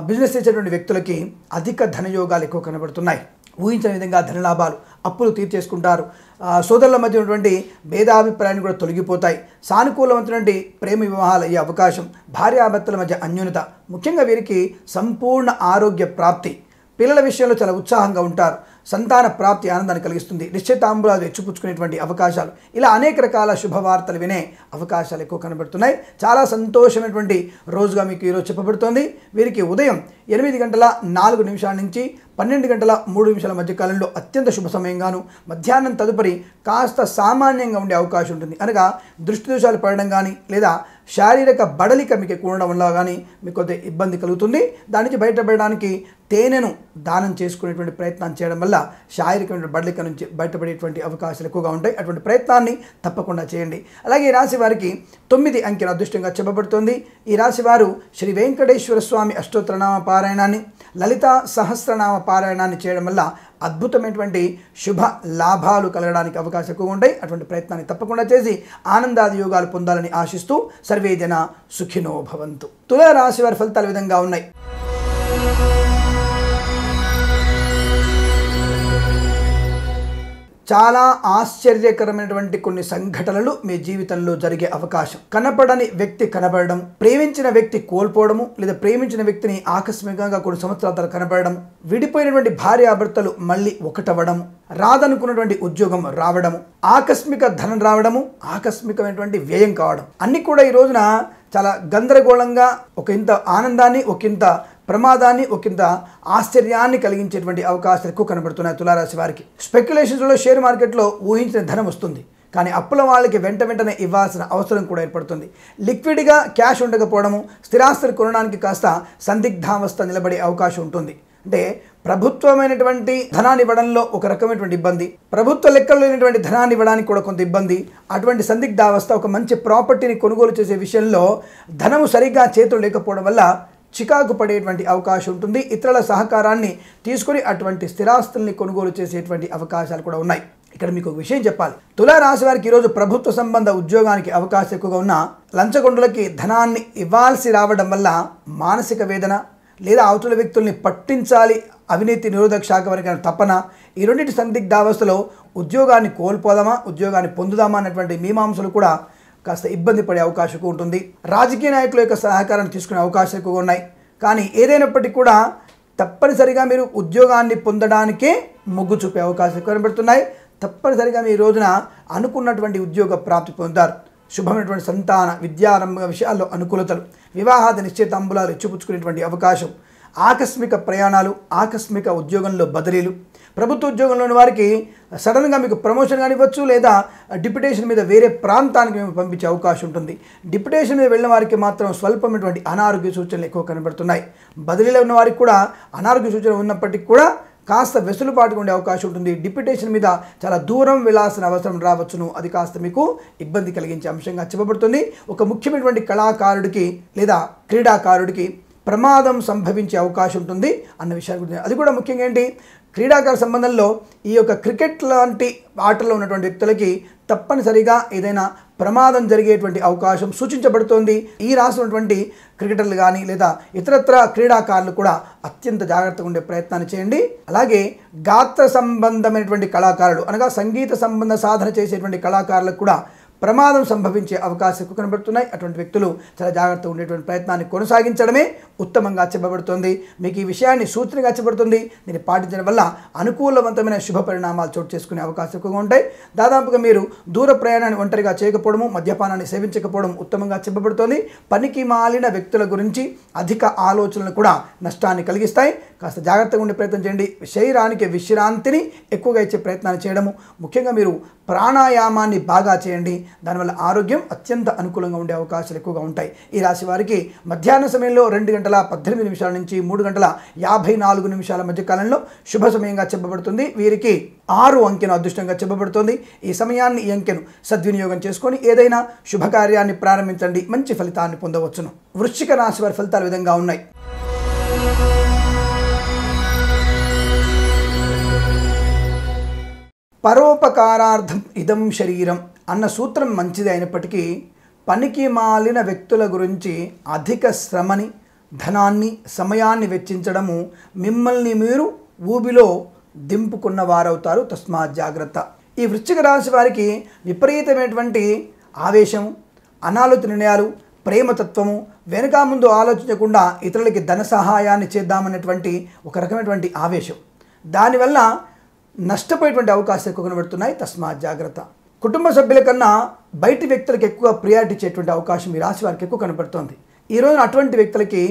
బిజినెస్ చేసేటువంటి వ్యక్తులకి అధిక ధనయోగాలు ఎక్కువ కనబడుతున్నాయి. ఊహించిన విధంగా ధనలాభాలు, అప్పులు తీర్చేసుకుంటారు. సోదరుల మధ్య ఉన్నటువంటి భేదాభిప్రాయాన్ని కూడా తొలగిపోతాయి. సానుకూలమైనటువంటి ప్రేమ వివాహాలు అయ్యే అవకాశం, భార్యాభర్తల మధ్య అన్యోన్యత, ముఖ్యంగా వీరికి సంపూర్ణ ఆరోగ్య ప్రాప్తి, పిల్లల విషయంలో చాలా ఉత్సాహంగా ఉంటారు. సంతాన ప్రాప్తి ఆనందాన్ని కలిగిస్తుంది. నిశ్చితాంబులాలు ఇచ్చిపుచ్చుకునేటువంటి అవకాశాలు, ఇలా అనేక రకాల శుభవార్తలు వినే అవకాశాలు ఎక్కువ కనబడుతున్నాయి. చాలా సంతోషమైనటువంటి రోజుగా మీకు ఈరోజు చెప్పబడుతోంది. వీరికి ఉదయం 8:04 నుంచి 12:03 మధ్య కాలంలో అత్యంత శుభ సమయంగాను, మధ్యాహ్నం తదుపరి కాస్త సామాన్యంగా ఉండే అవకాశం ఉంటుంది. అనగా దృష్టి దోషాలు పడడం కానీ, లేదా శారీరక బడలిక మీకు ఎక్కువ ఉండడం వల్ల కానీ మీకు కొద్దిగా ఇబ్బంది కలుగుతుంది. దాని నుంచి బయటపడడానికి తేనెను దానం చేసుకునేటువంటి ప్రయత్నం చేయడం వల్ల వల్ల శారీరకమైన బడలిక నుంచి బయటపడేటువంటి అవకాశాలు ఎక్కువగా ఉంటాయి. అటువంటి ప్రయత్నాన్ని తప్పకుండా చేయండి. అలాగే ఈ రాశి వారికి 9 అంకెల అదృష్టంగా చెప్పబడుతుంది. ఈ రాశి వారు శ్రీ వెంకటేశ్వర స్వామి అష్టోత్తరనామ పారాయణాన్ని, లలిత సహస్రనామ పారాయణాన్ని చేయడం వల్ల అద్భుతమైనటువంటి శుభ లాభాలు కలగడానికి అవకాశం ఎక్కువగా ఉంటాయి. అటువంటి ప్రయత్నాన్ని తప్పకుండా చేసి ఆనందాది యోగాలు పొందాలని ఆశిస్తూ సర్వే జన సుఖినో భవంతు. తులా రాశి వారి ఫలితాలు విధంగా ఉన్నాయి. చాలా ఆశ్చర్యకరమైనటువంటి కొన్ని సంఘటనలు మీ జీవితంలో జరిగే అవకాశం. కనపడని వ్యక్తి కనబడడం, ప్రేమించిన వ్యక్తి కోల్పోవడము, లేదా ప్రేమించిన వ్యక్తిని ఆకస్మికంగా కొన్ని సంవత్సరాల తర్వాత కనబడడం, విడిపోయినటువంటి భార్యాభర్తలు మళ్ళీ ఒకటవ్వడం, రాదనుకున్నటువంటి ఉద్యోగం రావడము, ఆకస్మిక ధనం రావడము, ఆకస్మికమైనటువంటి వ్యయం కావడం, అన్నీ కూడా ఈ రోజున చాలా గందరగోళంగా ఒక ఇంత ఆనందాన్ని, ఒకంత ప్రమాదాన్ని, ఒకంత ఆశ్చర్యాన్ని కలిగించేటువంటి అవకాశాలు ఎక్కువ కనబడుతున్నాయి తులారాశి వారికి. స్పెక్యులేషన్స్లో షేర్ మార్కెట్లో ఊహించిన ధనం వస్తుంది, కానీ అప్పుల వాళ్ళకి వెంటనే ఇవ్వాల్సిన అవసరం కూడా ఏర్పడుతుంది. లిక్విడ్గా క్యాష్ ఉండకపోవడము, స్థిరాస్తులు కొనడానికి కాస్త సందిగ్ధావస్థ నిలబడే అవకాశం ఉంటుంది. అంటే ప్రభుత్వమైనటువంటి ధనాన్ని ఇవ్వడంలో ఒక రకమైనటువంటి ఇబ్బంది, ప్రభుత్వ లెక్కల్లో లేనటువంటి ధనాన్ని ఇవ్వడానికి కూడా కొంత ఇబ్బంది. అటువంటి సందిగ్ధావస్థ, ఒక మంచి ప్రాపర్టీని కొనుగోలు చేసే విషయంలో ధనము సరిగ్గా చేతులు లేకపోవడం వల్ల చికాకు పడేటువంటి అవకాశం ఉంటుంది. ఇతరుల సహకారాన్ని తీసుకొని అటువంటి స్థిరాస్తుల్ని కొనుగోలు చేసేటువంటి అవకాశాలు కూడా ఉన్నాయి. ఇక్కడ మీకు ఒక విషయం చెప్పాలి. తులారాశి వారికి ఈరోజు ప్రభుత్వ సంబంధ ఉద్యోగానికి అవకాశం ఎక్కువగా ఉన్న లంచగొండులకి ధనాన్ని ఇవ్వాల్సి రావడం వల్ల మానసిక వేదన, లేదా అవతల వ్యక్తుల్ని పట్టించాలి అవినీతి నిరోధక శాఖ వారికి తపన, ఈ రెండింటి సందిగ్ధావస్థలో ఉద్యోగాన్ని కోల్పోదామా, ఉద్యోగాన్ని పొందుదామా అన్నటువంటి మీమాంసలు కూడా కాస్త ఇబ్బంది పడే అవకాశం ఉంటుంది. రాజకీయ నాయకుల యొక్క సహకారాన్ని తీసుకునే అవకాశాలు ఎక్కువగా ఉన్నాయి. కానీ ఏదైనప్పటికీ కూడా తప్పనిసరిగా మీరు ఉద్యోగాన్ని పొందడానికే మొగ్గు చూపే అవకాశాలు కనబడుతున్నాయి. తప్పనిసరిగా మీ రోజున అనుకున్నటువంటి ఉద్యోగ ప్రాప్తి పొందుతారు. శుభమైనటువంటి సంతాన విద్యారంభ విషయాల్లో అనుకూలతలు, వివాహాది నిశ్చితాంబులాలు ఇచ్చిపుచ్చుకునేటువంటి అవకాశం, ఆకస్మిక ప్రయాణాలు, ఆకస్మిక ఉద్యోగంలో బదిలీలు, ప్రభుత్వ ఉద్యోగంలోని వారికి సడన్గా మీకు ప్రమోషన్ కానివ్వచ్చు, లేదా డిప్యుటేషన్ మీద వేరే ప్రాంతానికి మేము పంపించే అవకాశం ఉంటుంది. డిప్యుటేషన్ మీద వెళ్ళిన వారికి మాత్రం స్వల్పమైనటువంటి అనారోగ్య సూచనలు ఎక్కువ కనబడుతున్నాయి. బదిలీలో ఉన్న వారికి కూడా అనారోగ్య సూచనలు ఉన్నప్పటికీ కూడా కాస్త వెసులుబాటుగా ఉండే అవకాశం ఉంటుంది. డిప్యుటేషన్ మీద చాలా దూరం వెళ్ళాల్సిన అవసరం రావచ్చును, అది కాస్త మీకు ఇబ్బంది కలిగించే అంశంగా చెప్పబడుతుంది. ఒక ముఖ్యమైనటువంటి కళాకారుడికి లేదా క్రీడాకారుడికి ప్రమాదం సంభవించే అవకాశం ఉంటుంది అన్న విషయాన్ని గురించి. అది కూడా ముఖ్యంగా ఏంటి, క్రీడాకార సంబంధంలో ఈ యొక్క క్రికెట్ లాంటి ఆటల్లో ఉన్నటువంటి వ్యక్తులకి తప్పనిసరిగా ఏదైనా ప్రమాదం జరిగేటువంటి అవకాశం సూచించబడుతోంది. ఈ రాసినటువంటి క్రికెటర్లు కానీ లేదా ఇతరత్ర క్రీడాకారులు కూడా అత్యంత జాగ్రత్తగా ఉండే ప్రయత్నాన్ని చేయండి. అలాగే గాత్ర సంబంధమైనటువంటి కళాకారులు, అనగా సంగీత సంబంధ సాధన చేసేటువంటి కళాకారులకు కూడా ప్రమాదం సంభవించే అవకాశం ఎక్కువ కనబడుతున్నాయి. అటువంటి వ్యక్తులు చాలా జాగ్రత్తగా ఉండేటువంటి ప్రయత్నాన్ని కొనసాగించడమే ఉత్తమంగా చెప్పబడుతుంది. మీకు ఈ విషయాన్ని సూచనగా చెప్పబడుతుంది. దీన్ని పాటించడం వల్ల అనుకూలవంతమైన శుభ పరిణామాలు చోటు చేసుకునే అవకాశం ఎక్కువగా ఉంటాయి. దాదాపుగా మీరు దూర ప్రయాణాన్ని ఒంటరిగా చేయకపోవడము, మద్యపానాన్ని సేవించకపోవడం ఉత్తమంగా చెప్పబడుతుంది. పనికి మాలిన వ్యక్తుల గురించి అధిక ఆలోచనలు కూడా నష్టాన్ని కలిగిస్తాయి. కాస్త జాగ్రత్తగా ఉండే ప్రయత్నం చేయండి. శరీరానికి విశ్రాంతిని ఎక్కువగా ఇచ్చే ప్రయత్నాన్ని చేయడము, ముఖ్యంగా మీరు ప్రాణాయామాన్ని బాగా చేయండి. దానివల్ల ఆరోగ్యం అత్యంత అనుకూలంగా ఉండే అవకాశాలు ఎక్కువగా ఉంటాయి. ఈ రాశి వారికి మధ్యాహ్న సమయంలో 2:18 నుంచి 3:54 మధ్య కాలంలో శుభ సమయంగా చెప్పబడుతుంది. వీరికి 6 అంకెను అదృష్టంగా చెప్పబడుతుంది. ఈ సమయాన్ని, ఈ అంకెను సద్వినియోగం చేసుకొని ఏదైనా శుభకార్యాన్ని ప్రారంభించండి, మంచి ఫలితాన్ని పొందవచ్చును. వృశ్చిక రాశి వారి ఫలితాలు విధంగా ఉన్నాయి. పరోపకారార్థం ఇదం శరీరం అన్న సూత్రం మంచిది అయినప్పటికీ పనికి మాలిన వ్యక్తుల గురించి అధిక శ్రమని, ధనాన్ని, సమయాన్ని వెచ్చించడము మిమ్మల్ని మీరు ఊబిలో దింపుకున్న వారవుతారు. తస్మాత్ జాగ్రత్త. ఈ వృశ్చిక రాశి వారికి విపరీతమైనటువంటి ఆవేశం, అనాలోచిత నిర్ణయాలు, ప్రేమతత్వము, వెనుక ముందు ఆలోచించకుండా ఇతరులకి ధన సహాయాన్ని చేద్దామనేటువంటి ఒక రకమైనటువంటి ఆవేశం, దానివల్ల నష్టపోయేటువంటి అవకాశాలు ఎక్కువ కనబడుతున్నాయి. తస్మాత్ జాగ్రత్త. కుటుంబ సభ్యుల కన్నా బయటి వ్యక్తులకు ఎక్కువ ప్రియారిటీ ఇచ్చేటువంటి అవకాశం ఈ రాశి వారికి ఎక్కువ కనబడుతోంది. ఈ రోజున అటువంటి వ్యక్తులకి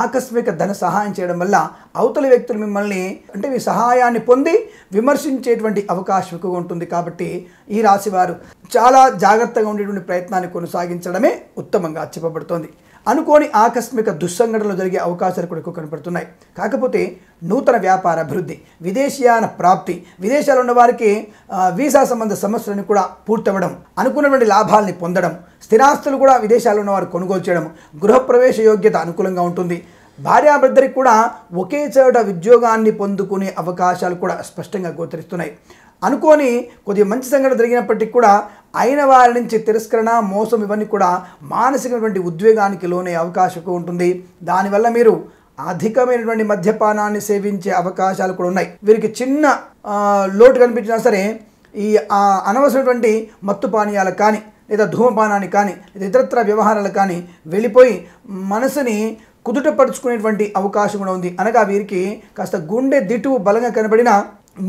ఆకస్మిక ధన సహాయం చేయడం వల్ల అవతలి వ్యక్తులు మిమ్మల్ని, అంటే మీ సహాయాన్ని పొంది విమర్శించేటువంటి అవకాశం ఎక్కువగా ఉంటుంది. కాబట్టి ఈ రాశి వారు చాలా జాగ్రత్తగా ఉండేటువంటి ప్రయత్నాన్ని కొనసాగించడమే ఉత్తమంగా చెప్పబడుతోంది. అనుకోని ఆకస్మిక దుస్సంఘటనలు జరిగే అవకాశాలు కూడా ఎక్కువ కనపడుతున్నాయి. కాకపోతే నూతన వ్యాపార అభివృద్ధి, విదేశీయాన ప్రాప్తి, విదేశాల్లో ఉన్న వారికి వీసా సంబంధ సమస్యలను కూడా పూర్తవ్వడం, అనుకున్నటువంటి లాభాలని పొందడం, స్థిరాస్తులు కూడా విదేశాల్లో ఉన్న వారు కొనుగోలు చేయడం, గృహప్రవేశ యోగ్యత అనుకూలంగా ఉంటుంది. భార్యాభర్తరికి కూడా ఒకే చోట ఉద్యోగాన్ని పొందుకునే అవకాశాలు కూడా స్పష్టంగా గోచరిస్తున్నాయి. అనుకోని కొద్దిగా మంచి సంఘటన జరిగినప్పటికీ కూడా అయిన వారి నుంచి తిరస్కరణ, మోసం ఇవన్నీ కూడా మానసికమైనటువంటి ఉద్వేగానికి లోనే అవకాశం ఉంటుంది. దానివల్ల మీరు అధికమైనటువంటి మద్యపానాన్ని సేవించే అవకాశాలు కూడా ఉన్నాయి. వీరికి చిన్న లోటు కనిపించినా సరే ఈ అనవసరమైనటువంటి మత్తు పానీయాలు కానీ లేదా ధూమపానాన్ని కానీ లేదా ఇతరత్ర వ్యవహారాలు కానీ వెళ్ళిపోయి మనసుని కుదుటపరుచుకునేటువంటి అవకాశం కూడా ఉంది. అనగా వీరికి కాస్త గుండె దిటువు బలంగా కనబడిన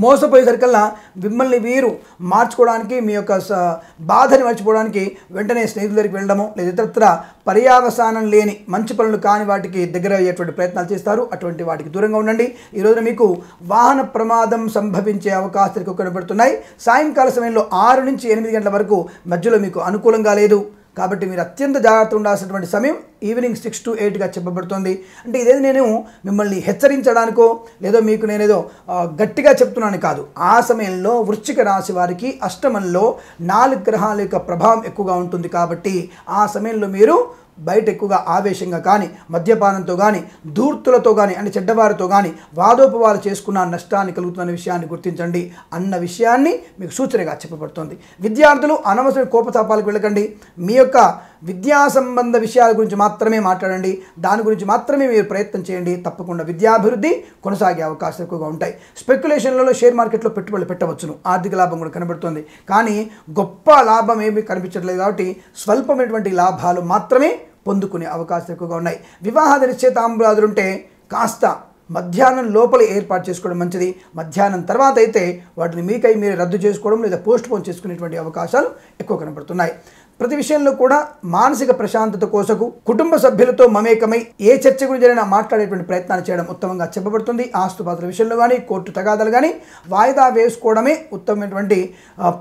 మోసపోయేసరికల్లా మిమ్మల్ని వీరు మార్చుకోవడానికి, మీ యొక్క బాధని మర్చిపోవడానికి వెంటనే స్నేహితుల దగ్గరికి వెళ్ళడము లేదా ఇతరత్ర పర్యావసానం లేని మంచి పనులు కాని వాటికి దగ్గర అయ్యేటువంటి ప్రయత్నాలు చేస్తారు. అటువంటి వాటికి దూరంగా ఉండండి. ఈ రోజున మీకు వాహన ప్రమాదం సంభవించే అవకాశాలు ఎక్కువ కనబడుతున్నాయి. సాయంకాల సమయంలో 6 నుంచి 8 గంటల వరకు మధ్యలో మీకు అనుకూలంగా లేదు. కాబట్టి మీరు అత్యంత జాగ్రత్త ఉండాల్సినటువంటి సమయం ఈవినింగ్ 6 to 8గా చెప్పబడుతుంది. అంటే ఇదేది నేను మిమ్మల్ని హెచ్చరించడానికో లేదో మీకు నేనేదో గట్టిగా చెప్తున్నాను కాదు. ఆ సమయంలో వృశ్చిక రాశి వారికి అష్టమంలో 4 గ్రహాల యొక్క ప్రభావం ఎక్కువగా ఉంటుంది. కాబట్టి ఆ సమయంలో మీరు బయట ఎక్కువగా ఆవేశంగా కానీ, మద్యపానంతో కానీ, ధూర్తులతో కానీ అంటే చెడ్డవారితో కానీ వాదోపవాదాలు చేసుకున్న నష్టాన్ని కలుగుతున్న విషయాన్ని గుర్తించండి అన్న విషయాన్ని మీకు సూచనగా చెప్పబడుతుంది. విద్యార్థులు అనవసర కోపతాపాలకు వెళ్ళకండి. మీ యొక్క విద్యా సంబంధ విషయాల గురించి మాత్రమే మాట్లాడండి. దాని గురించి మాత్రమే మీరు ప్రయత్నం చేయండి. తప్పకుండా విద్యాభివృద్ధి కొనసాగే అవకాశాలు ఎక్కువగా ఉంటాయి. స్పెక్యులేషన్లలో షేర్ మార్కెట్లో పెట్టుబడులు పెట్టవచ్చును. ఆర్థిక లాభం కూడా కనబడుతుంది. కానీ గొప్ప లాభం ఏమీ కనిపించట్లేదు. కాబట్టి స్వల్పమైనటువంటి లాభాలు మాత్రమే పొందుకునే అవకాశాలు ఎక్కువగా ఉన్నాయి. వివాహాది నిశ్చయితాంబులాదులుంటే కాస్త మధ్యాహ్నం లోపల ఏర్పాటు చేసుకోవడం మంచిది. మధ్యాహ్నం తర్వాత అయితే వాటిని మీకై మీరు రద్దు చేసుకోవడం లేదా పోస్ట్ పోన్ చేసుకునేటువంటి అవకాశాలు ఎక్కువ కనబడుతున్నాయి. ప్రతి విషయంలో కూడా మానసిక ప్రశాంతత కోసకు కుటుంబ సభ్యులతో మమేకమై ఏ చర్చ గురించి అయినా మాట్లాడేటువంటి ప్రయత్నాలు చేయడం ఉత్తమంగా చెప్పబడుతుంది. ఆస్తుపాత్ర విషయంలో కానీ, కోర్టు తగాదాలు కానీ వాయిదా వేసుకోవడమే ఉత్తమమైనటువంటి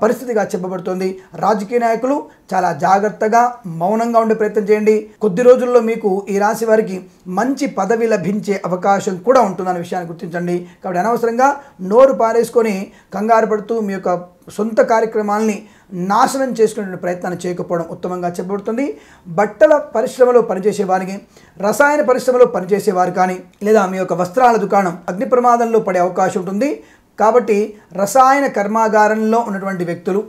పరిస్థితిగా చెప్పబడుతుంది. రాజకీయ నాయకులు చాలా జాగ్రత్తగా మౌనంగా ఉండే ప్రయత్నం చేయండి. కొద్ది రోజుల్లో మీకు ఈ రాశి వారికి మంచి పదవి లభించే అవకాశం కూడా ఉంటుందన్న విషయాన్ని గుర్తించండి. కాబట్టి అనవసరంగా నోరు పారేసుకొని కంగారు పడుతూ మీ యొక్క సొంత కార్యక్రమాలని నాశనం చేసుకునే ప్రయత్నాన్ని చేయకపోవడం ఉత్తమంగా చెప్పబడుతుంది. బట్టల పరిశ్రమలో పనిచేసే వారికి, రసాయన పరిశ్రమలో పనిచేసేవారు కానీ లేదా మీ యొక్క వస్త్రాల దుకాణం అగ్ని ప్రమాదంలో పడే అవకాశం ఉంటుంది. కాబట్టి రసాయన కర్మాగారంలో ఉన్నటువంటి వ్యక్తులు,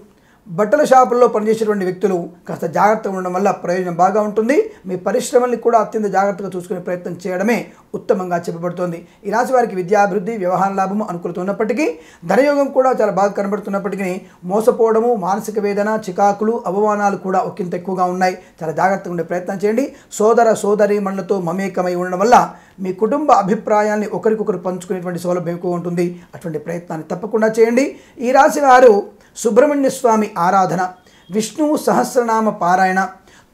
బట్టల షాపుల్లో పనిచేసేటువంటి వ్యక్తులు కాస్త జాగ్రత్తగా ఉండడం వల్ల ప్రయోజనం బాగా ఉంటుంది. మీ పరిశ్రమల్ని కూడా అత్యంత జాగ్రత్తగా చూసుకునే ప్రయత్నం చేయడమే ఉత్తమంగా చెప్పబడుతోంది. ఈ రాశి వారికి విద్యాభివృద్ధి, వ్యవహార లాభము అనుకూలత ఉన్నప్పటికీ, ధనయోగం కూడా చాలా బాగా కనబడుతున్నప్పటికీ మోసపోవడము, మానసిక వేదన, చికాకులు, అవమానాలు కూడా ఒకంత ఎక్కువగా ఉన్నాయి. చాలా జాగ్రత్తగా ఉండే ప్రయత్నం చేయండి. సోదర సోదరీమణులతో మమేకమై ఉండడం వల్ల మీ కుటుంబ అభిప్రాయాల్ని ఒకరికొకరు పంచుకునేటువంటి సౌలభ్యం ఎక్కువ ఉంటుంది. అటువంటి ప్రయత్నాన్ని తప్పకుండా చేయండి. ఈ రాశి వారు సుబ్రహ్మణ్య స్వామి ఆరాధన, విష్ణు సహస్రనామ పారాయణ,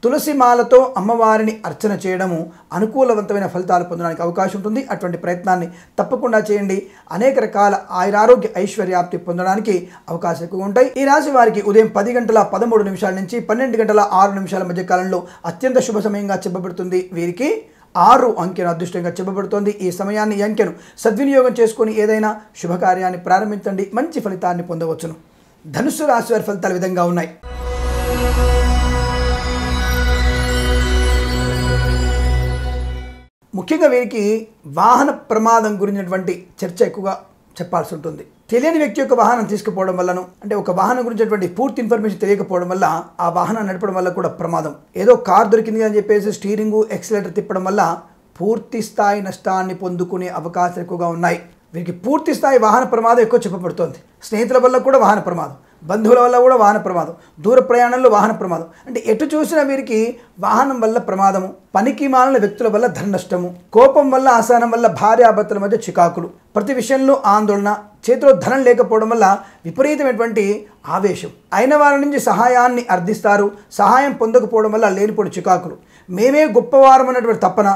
తులసిమాలతో అమ్మవారిని అర్చన చేయడము అనుకూలవంతమైన ఫలితాలు పొందడానికి అవకాశం ఉంటుంది. అటువంటి ప్రయత్నాన్ని తప్పకుండా చేయండి. అనేక రకాల ఆయురారోగ్య ఐశ్వర్యాప్తి పొందడానికి అవకాశం ఎక్కువ ఉంటాయి. ఈ రాశి వారికి ఉదయం 10:13 నుంచి 12:06 మధ్య కాలంలో అత్యంత శుభ సమయంగా చెప్పబడుతుంది. వీరికి 6 అంకెను అదృష్టంగా చెప్పబడుతోంది. ఈ సమయాన్ని, ఈ అంకెను సద్వినియోగం చేసుకొని ఏదైనా శుభకార్యాన్ని ప్రారంభించండి. మంచి ఫలితాన్ని పొందవచ్చును. ధనుస్సు రాశి వారి ఫలితాలు విధంగా ఉన్నాయి. ముఖ్యంగా వీరికి వాహన ప్రమాదం గురించినటువంటి చర్చ ఎక్కువగా చెప్పాల్సి ఉంటుంది. తెలియని వ్యక్తి యొక్క వాహనం తీసుకుపోవడం వల్లను, అంటే ఒక వాహనం గురించినటువంటి పూర్తి ఇన్ఫర్మేషన్ తెలియకపోవడం వల్ల ఆ వాహనాన్ని నడపడం వల్ల కూడా ప్రమాదం. ఏదో కార్ దొరికింది అని చెప్పేసి స్టీరింగు, ఎక్సిలేటర్ తిప్పడం వల్ల పూర్తి స్థాయి నష్టాన్ని పొందుకునే అవకాశాలు ఎక్కువగా ఉన్నాయి. వీరికి పూర్తి స్థాయి వాహన ప్రమాదం ఎక్కువ చెప్పబడుతోంది. స్నేహితుల వల్ల కూడా వాహన ప్రమాదం, బంధువుల వల్ల కూడా వాహన ప్రమాదం, దూర ప్రయాణంలో వాహన ప్రమాదం. అంటే ఎటు చూసినా వీరికి వాహనం వల్ల ప్రమాదము, పనికి మాలిన వ్యక్తుల వల్ల ధన నష్టము, కోపం వల్ల, అసహనం వల్ల భార్యాభర్తల మధ్య చికాకులు, ప్రతి విషయంలో ఆందోళన, చేతిలో ధనం లేకపోవడం వల్ల విపరీతమైనటువంటి ఆవేశం, అయిన వారి నుంచి సహాయాన్ని అర్థిస్తారు, సహాయం పొందకపోవడం వల్ల లేనిపోని చికాకులు, మేమే గొప్పవారం అన్నటువంటి తపన,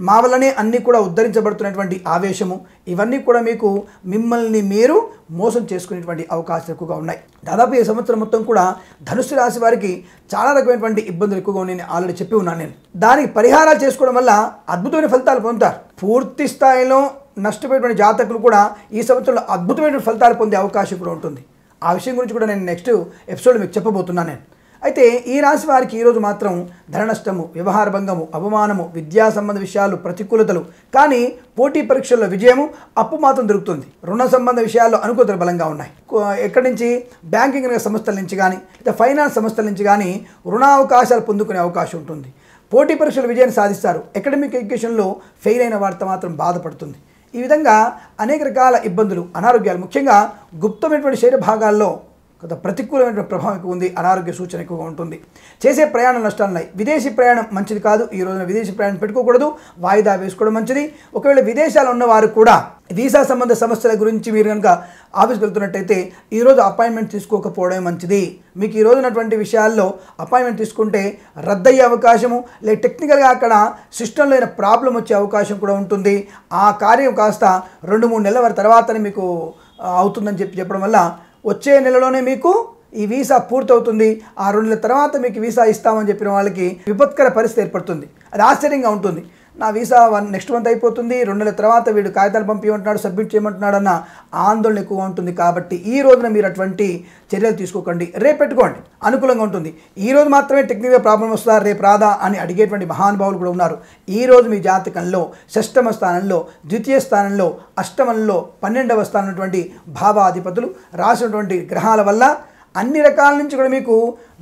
మా వల్లనే అన్నీ కూడా ఉద్ధరించబడుతున్నటువంటి ఆవేశము, ఇవన్నీ కూడా మీకు మిమ్మల్ని మీరు మోసం చేసుకునేటువంటి అవకాశాలు ఎక్కువగా ఉన్నాయి. దాదాపు ఈ సంవత్సరం మొత్తం కూడా ధనుస్సు రాశి వారికి చాలా రకమైనటువంటి ఇబ్బందులు ఎక్కువగా నేను ఆల్రెడీ చెప్పి ఉన్నాను. నేను దానికి పరిహారాలు చేసుకోవడం వల్ల అద్భుతమైన ఫలితాలు పొందుతారు. పూర్తి స్థాయిలో నష్టపోయేటువంటి జాతకులు కూడా ఈ సంవత్సరంలో అద్భుతమైన ఫలితాలు పొందే అవకాశం కూడా ఉంటుంది. ఆ విషయం గురించి కూడా నేను నెక్స్ట్ ఎపిసోడ్లో మీకు చెప్పబోతున్నాను నేను. అయితే ఈ రాశి వారికి ఈరోజు మాత్రం ధన నష్టము, వ్యవహార భంగము, అవమానము, విద్యా సంబంధ విషయాలు, ప్రతికూలతలు, కానీ పోటీ పరీక్షల్లో విజయము, అప్పు మాత్రం దొరుకుతుంది. రుణ సంబంధ విషయాల్లో అనుకూలతలు బలంగా ఉన్నాయి. ఎక్కడి నుంచి బ్యాంకింగ్ సంస్థల నుంచి కానీ లేదా ఫైనాన్స్ సంస్థల నుంచి కానీ రుణావకాశాలు పొందుకునే అవకాశం ఉంటుంది. పోటీ పరీక్షల విజయాన్ని సాధిస్తారు. అకాడమిక్ ఎడ్యుకేషన్లో ఫెయిల్ అయిన వారితో మాత్రం బాధపడుతుంది. ఈ విధంగా అనేక రకాల ఇబ్బందులు, అనారోగ్యాలు, ముఖ్యంగా గుప్తమైనటువంటి శరీర భాగాల్లో కొంత ప్రతికూలమైన ప్రభావం ఎక్కువ ఉంది. అనారోగ్య సూచన ఎక్కువగా ఉంటుంది. చేసే ప్రయాణ నష్టాలు ఉన్నాయి. విదేశీ ప్రయాణం మంచిది కాదు. ఈ రోజున విదేశీ ప్రయాణం పెట్టుకోకూడదు. వాయిదా వేసుకోవడం మంచిది. ఒకవేళ విదేశాలు ఉన్నవారు కూడా వీసా సంబంధ సమస్యల గురించి మీరు కనుక ఆఫీస్కి వెళ్తున్నట్టయితే ఈరోజు అపాయింట్మెంట్ తీసుకోకపోవడమే మంచిది. మీకు ఈ రోజు ఉన్నటువంటి విషయాల్లో అపాయింట్మెంట్ తీసుకుంటే రద్దయ్యే అవకాశము, లేదా టెక్నికల్గా అక్కడ సిస్టంలో అయిన ప్రాబ్లం వచ్చే అవకాశం కూడా ఉంటుంది. ఆ కార్యం కాస్త 2-3 నెలల వరకు తర్వాతనే మీకు అవుతుందని చెప్పడం వల్ల వచ్చే నెలలోనే మీకు ఈ వీసా పూర్తవుతుంది. ఆ 2 నెలల తర్వాత మీకు వీసా ఇస్తామని చెప్పిన వాళ్ళకి విపత్కర పరిస్థితి ఏర్పడుతుంది. అది ఆశ్చర్యంగా ఉంటుంది. నా వీసా నెక్స్ట్ మంత్ అయిపోతుంది, 2 నెలల తర్వాత వీడు కాగితాలు పంపించమంటున్నాడు, సబ్మిట్ చేయమంటున్నాడు అన్న ఆందోళన ఎక్కువగా ఉంటుంది. కాబట్టి ఈ రోజున మీరు అటువంటి చర్యలు తీసుకోకండి. రేపు పెట్టుకోండి, అనుకూలంగా ఉంటుంది. ఈ రోజు మాత్రమే టెక్నికల్గా ప్రాబ్లం వస్తుందా, రేపు రాదా అని అడిగేటువంటి మహానుభావులు కూడా ఉన్నారు. ఈ రోజు మీ జాతకంలో షష్టమ స్థానంలో, ద్వితీయ స్థానంలో, అష్టమంలో, 12వ స్థానం ఉన్నటువంటి భావాధిపతులు రాసినటువంటి గ్రహాల వల్ల అన్ని రకాల నుంచి కూడా మీకు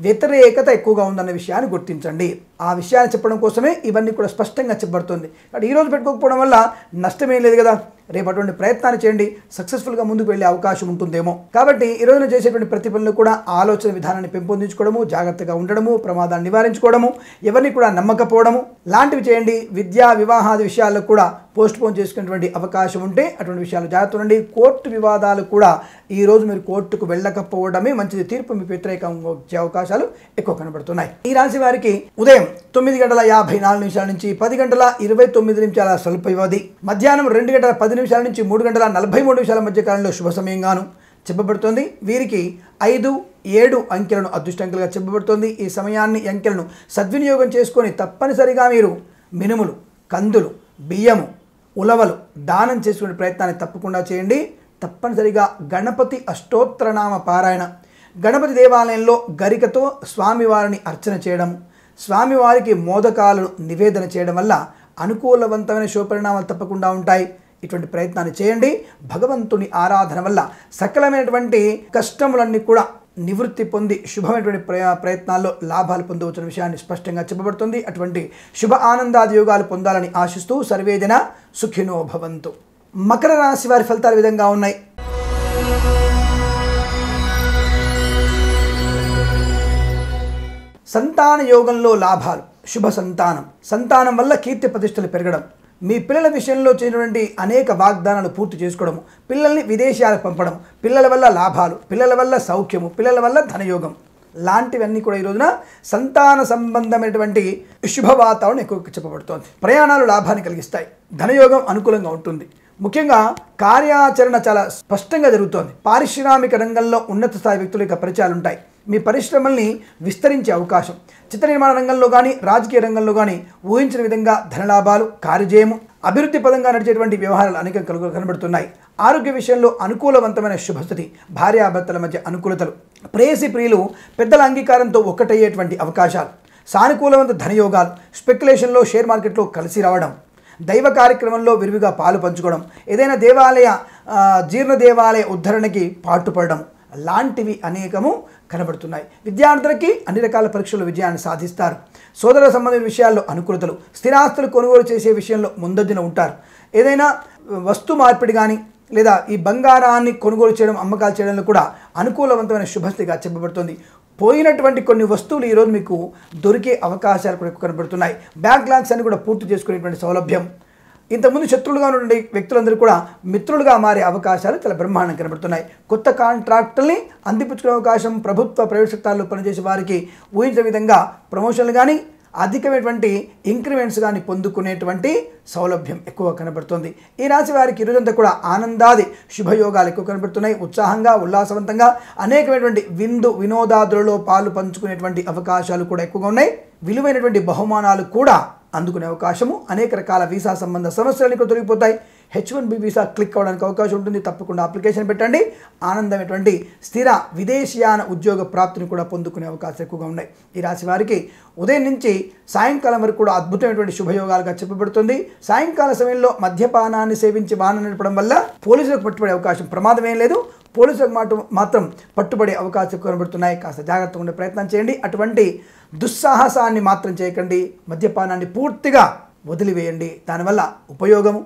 వ్యతిరేకత ఎక్కువగా ఉందన్న విషయాన్ని గుర్తించండి. ఆ విషయాన్ని చెప్పడం కోసమే ఇవన్నీ కూడా స్పష్టంగా చెప్పబడుతుంది. కాబట్టి ఈరోజు పెట్టుకోకపోవడం వల్ల నష్టమేం లేదు కదా. రేపు అటువంటి ప్రయత్నాన్ని చేయండి, సక్సెస్ఫుల్గా ముందుకు వెళ్ళే అవకాశం ఉంటుందేమో. కాబట్టి ఈ రోజున చేసేటువంటి ప్రతి పనులు కూడా ఆలోచన విధానాన్ని పెంపొందించుకోవడము, జాగ్రత్తగా ఉండడము, ప్రమాదాన్ని నివారించుకోవడము, ఎవరిని కూడా నమ్మకపోవడము లాంటివి చేయండి. విద్యా వివాహాది విషయాల్లో కూడా పోస్ట్ పోన్ చేసుకునేటువంటి అవకాశం ఉంటే అటువంటి విషయాలు జాగ్రత్త ఉండండి. కోర్టు వివాదాలు కూడా ఈరోజు మీరు కోర్టుకు వెళ్ళకపోవడమే మంచిది. తీర్పు మీకు వ్యతిరేకంగా వచ్చే అవకాశాలు ఎక్కువ కనబడుతున్నాయి. ఈ రాశి వారికి ఉదయం 9:54 నుంచి 10:29 స్వల్ప వ్యవధి, మధ్యాహ్నం 2:10 నుంచి 3:43 మధ్య కాలంలో శుభ సమయంగాను చెప్పబడుతుంది. వీరికి 5, 7 అంకెలను అదృష్టంకెలుగా చెప్పబడుతుంది. ఈ సమయాన్ని అంకెలను సద్వినియోగం చేసుకొని తప్పనిసరిగా మీరు మినుములు, కందులు, బియ్యము, ఉలవలు దానం చేసుకునే ప్రయత్నాన్ని తప్పకుండా చేయండి. తప్పనిసరిగా గణపతి అష్టోత్తరనామ పారాయణ, గణపతి దేవాలయంలో గరికతో స్వామివారిని అర్చన చేయడం, స్వామివారికి మోదకాలను నివేదన చేయడం వల్ల అనుకూలవంతమైన శుభపరిణామాలు తప్పకుండా ఉంటాయి. ఇటువంటి ప్రయత్నాన్ని చేయండి. భగవంతుని ఆరాధన వల్ల సకలమైనటువంటి కష్టములన్నీ కూడా నివృత్తి పొంది శుభమైనటువంటి ప్రయత్నాల్లో లాభాలు పొందవచ్చిన విషయాన్ని స్పష్టంగా చెప్పబడుతుంది. అటువంటి శుభ ఆనందాది యోగాలు పొందాలని ఆశిస్తూ సర్వేజన సుఖినో భవంతు. మకర రాశి వారి ఫలితాలు విధంగా ఉన్నాయి. సంతాన యోగంలో లాభాలు, శుభ సంతానం, సంతానం వల్ల కీర్తి ప్రతిష్టలు పెరగడం, మీ పిల్లల విషయంలో చేసినటువంటి అనేక వాగ్దానాలు పూర్తి చేసుకోవడము, పిల్లల్ని విదేశాలకు పంపడం, పిల్లల వల్ల లాభాలు, పిల్లల వల్ల సౌఖ్యము, పిల్లల వల్ల ధనయోగం లాంటివన్నీ కూడా ఈ రోజున సంతాన సంబంధమైనటువంటి శుభ వాతావరణం ఎక్కువ చెప్పబడుతోంది. ప్రయాణాలు లాభాన్ని కలిగిస్తాయి. ధనయోగం అనుకూలంగా ఉంటుంది. ముఖ్యంగా కార్యాచరణ చాలా స్పష్టంగా జరుగుతోంది. పారిశ్రామిక రంగంలో ఉన్నత స్థాయి వ్యక్తుల యొక్క పరిచయాలు ఉంటాయి. మీ పరిశ్రమల్ని విస్తరించే అవకాశం, చిత్ర నిర్మాణ రంగంలో కానీ రాజకీయ రంగంలో కానీ ఊహించిన విధంగా ధనలాభాలు, కార్యజయము, అభివృద్ధి పదంగా నడిచేటువంటి వ్యవహారాలు అనేక కనబడుతున్నాయి. ఆరోగ్య విషయంలో అనుకూలవంతమైన శుభస్థితి, భార్యాభర్తల మధ్య అనుకూలతలు, ప్రేయసి ప్రియులు పెద్దల అంగీకారంతో ఒక్కటయ్యేటువంటి అవకాశాలు, సానుకూలవంత ధనయోగాలు, స్పెక్యులేషన్లో షేర్ మార్కెట్లో కలిసి రావడం, దైవ కార్యక్రమంలో విరివిగా పాలు పంచుకోవడం, ఏదైనా జీర్ణ దేవాలయ ఉద్ధరణకి పాటుపడడం లాంటివి అనేకము కనబడుతున్నాయి. విద్యార్థులకి అన్ని రకాల పరీక్షల్లో విజయాన్ని సాధిస్తారు. సోదర సంబంధించిన విషయాల్లో అనుకూలతలు, స్థిరాస్తులు కొనుగోలు చేసే విషయంలో ముందంజన ఉంటారు. ఏదైనా వస్తు మార్పిడి కానీ లేదా ఈ బంగారాన్ని కొనుగోలు చేయడం, అమ్మకాలు చేయడంలో కూడా అనుకూలవంతమైన శుభస్థితిగా చెప్పబడుతుంది. పోయినటువంటి కొన్ని వస్తువులు ఈరోజు మీకు దొరికే అవకాశాలు కూడా ఎక్కువ కనబడుతున్నాయి. బ్యాక్లాగ్స్ అన్ని కూడా పూర్తి చేసుకునేటువంటి సౌలభ్యం, ఇంతకుముందు శత్రువులుగా ఉన్న వ్యక్తులందరూ కూడా మిత్రులుగా మారే అవకాశాలు చాలా బ్రహ్మాండంగా కనబడుతున్నాయి. కొత్త కాంట్రాక్టుల్ని అందిపుచ్చుకునే అవకాశం, ప్రభుత్వ ప్రైవేట్ సెక్టార్లో పనిచేసే వారికి ఊహించిన విధంగా ప్రమోషన్లు కానీ అధికమైనటువంటి ఇంక్రిమెంట్స్ కానీ పొందుకునేటువంటి సౌలభ్యం ఎక్కువ కనబడుతుంది. ఈ రాశి వారికి ఈరోజంతా కూడా ఆనందాది శుభయోగాలు ఎక్కువ కనబడుతున్నాయి. ఉత్సాహంగా ఉల్లాసవంతంగా అనేకమైనటువంటి వినోదాదులలో పాలు పంచుకునేటువంటి అవకాశాలు కూడా ఎక్కువగా ఉన్నాయి. విలువైనటువంటి బహుమానాలు కూడా అందుకునే అవకాశము, అనేక రకాల వీసా సంబంధ సమస్యలు ఇక్కడ తొలగిపోతాయి. H1B వీసా క్లిక్ అవ్వడానికి అవకాశం ఉంటుంది. తప్పకుండా అప్లికేషన్ పెట్టండి. ఆనందమైనటువంటి స్థిర విదేశీయాన ఉద్యోగ ప్రాప్తిని కూడా పొందుకునే అవకాశాలు ఎక్కువగా ఉన్నాయి. ఈ రాశి వారికి ఉదయం నుంచి సాయంకాలం వరకు కూడా అద్భుతమైనటువంటి శుభయోగాలుగా చెప్పబడుతుంది. సాయంకాల సమయంలో మద్యపానాన్ని సేవించి వాహనం నడపడం వల్ల పోలీసులకు పట్టుబడే అవకాశం, ప్రమాదం ఏం లేదు, పోలీసులకు మాత్రం పట్టుబడే అవకాశాలు కనబడుతున్నాయి. కాస్త జాగ్రత్తగా ఉండే ప్రయత్నం చేయండి. అటువంటి దుస్సాహసాన్ని మాత్రం చేయకండి. మద్యపానాన్ని పూర్తిగా వదిలివేయండి. దానివల్ల ఉపయోగము,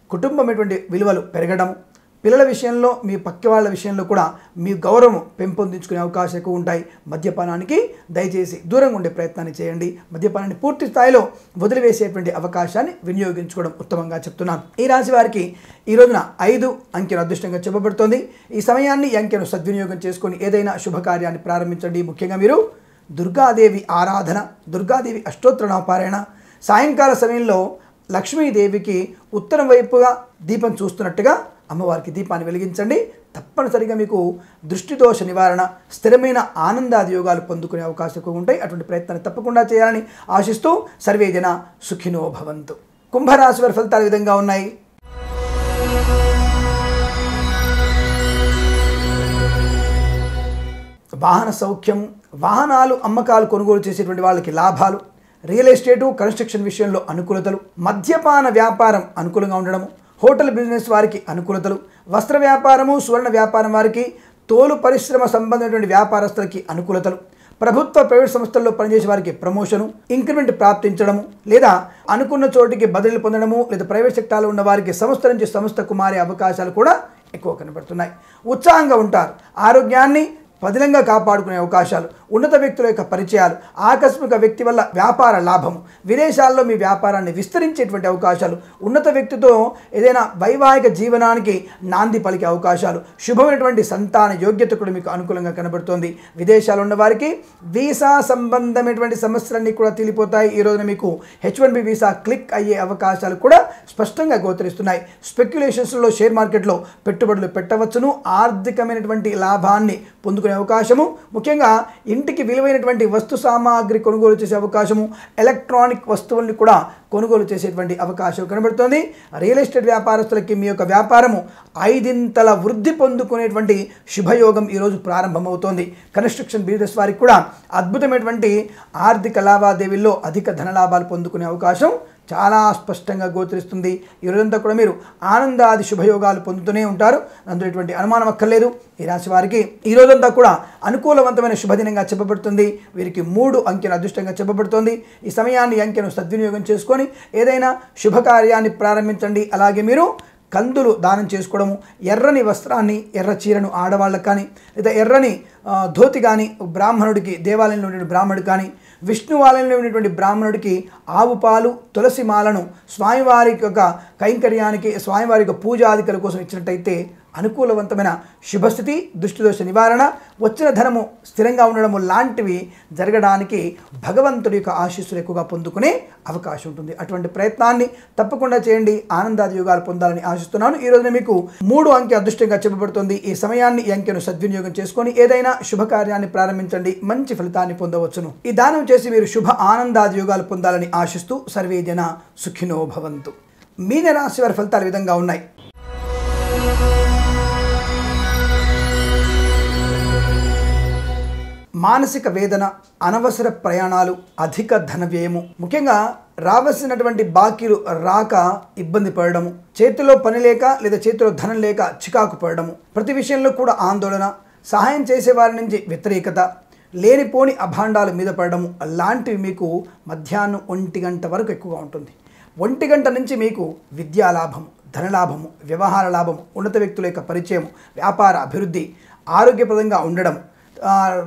కుటుంబమైనటువంటి విలువలు పెరగడము, పిల్లల విషయంలో మీ పక్క వాళ్ళ విషయంలో కూడా మీ గౌరవం పెంపొందించుకునే అవకాశాలు ఎక్కువ ఉంటాయి. మద్యపానానికి దయచేసి దూరంగా ఉండే ప్రయత్నాన్ని చేయండి. మద్యపానాన్ని పూర్తి స్థాయిలో వదిలివేసేటువంటి అవకాశాన్ని వినియోగించుకోవడం ఉత్తమంగా చెప్తున్నాను. ఈ రాశి వారికి ఈ రోజున 5 అంకెను అదృష్టంగా చెప్పబడుతోంది. ఈ సమయాన్ని ఈ అంకెను సద్వినియోగం చేసుకొని ఏదైనా శుభకార్యాన్ని ప్రారంభించండి. ముఖ్యంగా మీరు దుర్గాదేవి ఆరాధన, దుర్గాదేవి అష్టోత్తర పారాయణ, సాయంకాల సమయంలో లక్ష్మీదేవికి ఉత్తరం వైపుగా దీపం చూస్తున్నట్టుగా అమ్మవారికి దీపాన్ని వెలిగించండి. తప్పనిసరిగా మీకు దృష్టి దోష నివారణ, స్థిరమైన ఆనందాది యోగాలు పొందుకునే అవకాశం ఎక్కువ ఉంటాయి. అటువంటి ప్రయత్నాన్ని తప్పకుండా చేయాలని ఆశిస్తూ సర్వేజన సుఖినో భవంతు. కుంభరాశి వారి ఫలితాలు ఈ విధంగా ఉన్నాయి. వాహన సౌఖ్యం, వాహనాలు అమ్మకాలు కొనుగోలు చేసేటువంటి వాళ్ళకి లాభాలు, రియల్ ఎస్టేటు కన్స్ట్రక్షన్ విషయంలో అనుకూలతలు, మద్యపాన వ్యాపారం అనుకూలంగా ఉండడము, హోటల్ బిజినెస్ వారికి అనుకూలతలు, వస్త్ర వ్యాపారము సువర్ణ వ్యాపారం వారికి, తోలు పరిశ్రమ సంబంధమైనటువంటి వ్యాపారస్తులకి అనుకూలతలు, ప్రభుత్వ ప్రైవేట్ సంస్థల్లో పనిచేసే వారికి ప్రమోషను, ఇంక్రిమెంట్ ప్రాప్తించడము, లేదా అనుకున్న చోటికి బదిలీ పొందడము, లేదా ప్రైవేట్ సెక్టార్లో ఉన్న వారికి సంస్థ నుంచి సంస్థకు మారే అవకాశాలు కూడా ఎక్కువ కనబడుతున్నాయి. ఉత్సాహంగా ఉంటారు. ఆరోగ్యాన్ని పదిలంగా కాపాడుకునే అవకాశాలు, ఉన్నత వ్యక్తుల యొక్క పరిచయాలు, ఆకస్మిక వ్యక్తి వల్ల వ్యాపార లాభము, విదేశాల్లో మీ వ్యాపారాన్ని విస్తరించేటువంటి అవకాశాలు, ఉన్నత వ్యక్తితో ఏదైనా వైవాహిక జీవనానికి నాంది పలికే అవకాశాలు, శుభమైనటువంటి సంతాన యోగ్యత కూడా మీకు అనుకూలంగా కనబడుతోంది. విదేశాల్లో ఉన్న వారికి వీసా సంబంధమైనటువంటి సమస్యలన్నీ కూడా తీలిపోతాయి. ఈ రోజున మీకు H1B వీసా క్లిక్ అయ్యే అవకాశాలు కూడా స్పష్టంగా గోచరిస్తున్నాయి. స్పెక్యులేషన్స్లో షేర్ మార్కెట్లో పెట్టుబడులు పెట్టవచ్చును. ఆర్థికమైనటువంటి లాభాన్ని పొందుకునే అవకాశము, ముఖ్యంగా ఇంటికి విలువైనటువంటి వస్తు సామాగ్రి కొనుగోలు చేసే అవకాశము, ఎలక్ట్రానిక్ వస్తువుల్ని కూడా కొనుగోలు చేసేటువంటి అవకాశం కనబడుతోంది. రియల్ ఎస్టేట్ వ్యాపారస్తులకి మీ యొక్క వ్యాపారము 5 వృద్ధి పొందుకునేటువంటి శుభయోగం ఈరోజు ప్రారంభమవుతోంది. కన్స్ట్రక్షన్ బిజినెస్ వారికి కూడా అద్భుతమైనటువంటి ఆర్థిక లావాదేవీల్లో అధిక ధనలాభాలు పొందుకునే అవకాశం చాలా స్పష్టంగా గోచరిస్తుంది. ఈ రోజంతా కూడా మీరు ఆనందాది శుభయోగాలు పొందుతూనే ఉంటారు. అందులో ఎటువంటి అనుమానం అక్కర్లేదు. ఈ రాశి వారికి ఈ రోజంతా కూడా అనుకూలవంతమైన శుభదినంగా చెప్పబడుతుంది. వీరికి 3 అంకెను అదృష్టంగా చెప్పబడుతుంది. ఈ సమయాన్ని అంకెను సద్వినియోగం చేసుకొని ఏదైనా శుభకార్యాన్ని ప్రారంభించండి. అలాగే మీరు కందులు దానం చేసుకోవడము, ఎర్రని వస్త్రాన్ని, ఎర్ర చీరను ఆడవాళ్ళకు కానీ, లేదా ఎర్రని ధోతి కానీ బ్రాహ్మణుడికి, దేవాలయంలో ఉండే బ్రాహ్మణుడికి కానీ, విష్ణు ఆలయంలో ఉన్నటువంటి బ్రాహ్మణుడికి ఆవు పాలు, తులసి మాలను స్వామివారికి యొక్క కైంకర్యానికి, స్వామివారి యొక్క పూజాదికల కోసం ఇచ్చినట్టయితే అనుకూలవంతమైన శుభస్థితి, దృష్టిదోష నివారణ, వచ్చిన ధనము స్థిరంగా ఉండడము లాంటివి జరగడానికి భగవంతుడి యొక్క ఆశీస్సులు ఎక్కువగా పొందుకునే అవకాశం ఉంటుంది. అటువంటి ప్రయత్నాన్ని తప్పకుండా చేయండి. ఆనందాది యోగాలు పొందాలని ఆశిస్తున్నాను. ఈ రోజున మీకు 3 అంకె అదృష్టంగా చెప్పబడుతుంది. ఈ సమయాన్ని ఈ అంకెను సద్వినియోగం చేసుకొని ఏదైనా శుభకార్యాన్ని ప్రారంభించండి. మంచి ఫలితాన్ని పొందవచ్చును. ఈ దానం చేసి మీరు శుభ ఆనందాది యోగాలు పొందాలని ఆశిస్తూ సర్వే జన సుఖినో భవంతు. మీన రాశి వారి ఫలితాలు ఈ విధంగా ఉన్నాయి. మానసిక వేదన, అనవసర ప్రయాణాలు, అధిక ధన వ్యయము, ముఖ్యంగా రావాల్సినటువంటి బాకీలు రాక ఇబ్బంది పడడము, చేతిలో పని లేక లేదా చేతిలో ధనం లేక చికాకు పడడము, ప్రతి విషయంలో కూడా ఆందోళన, సహాయం చేసేవారి నుంచి వ్యతిరేకత, లేనిపోని అభాండాలు మీద పడడము లాంటివి మీకు మధ్యాహ్నం 1 గంట వరకు ఎక్కువగా ఉంటుంది. 1 గంట నుంచి మీకు విద్యా లాభము, ధనలాభము, వ్యవహార లాభము, ఉన్నత వ్యక్తుల యొక్క పరిచయం, వ్యాపార అభివృద్ధి, ఆరోగ్యప్రదంగా ఉండడం,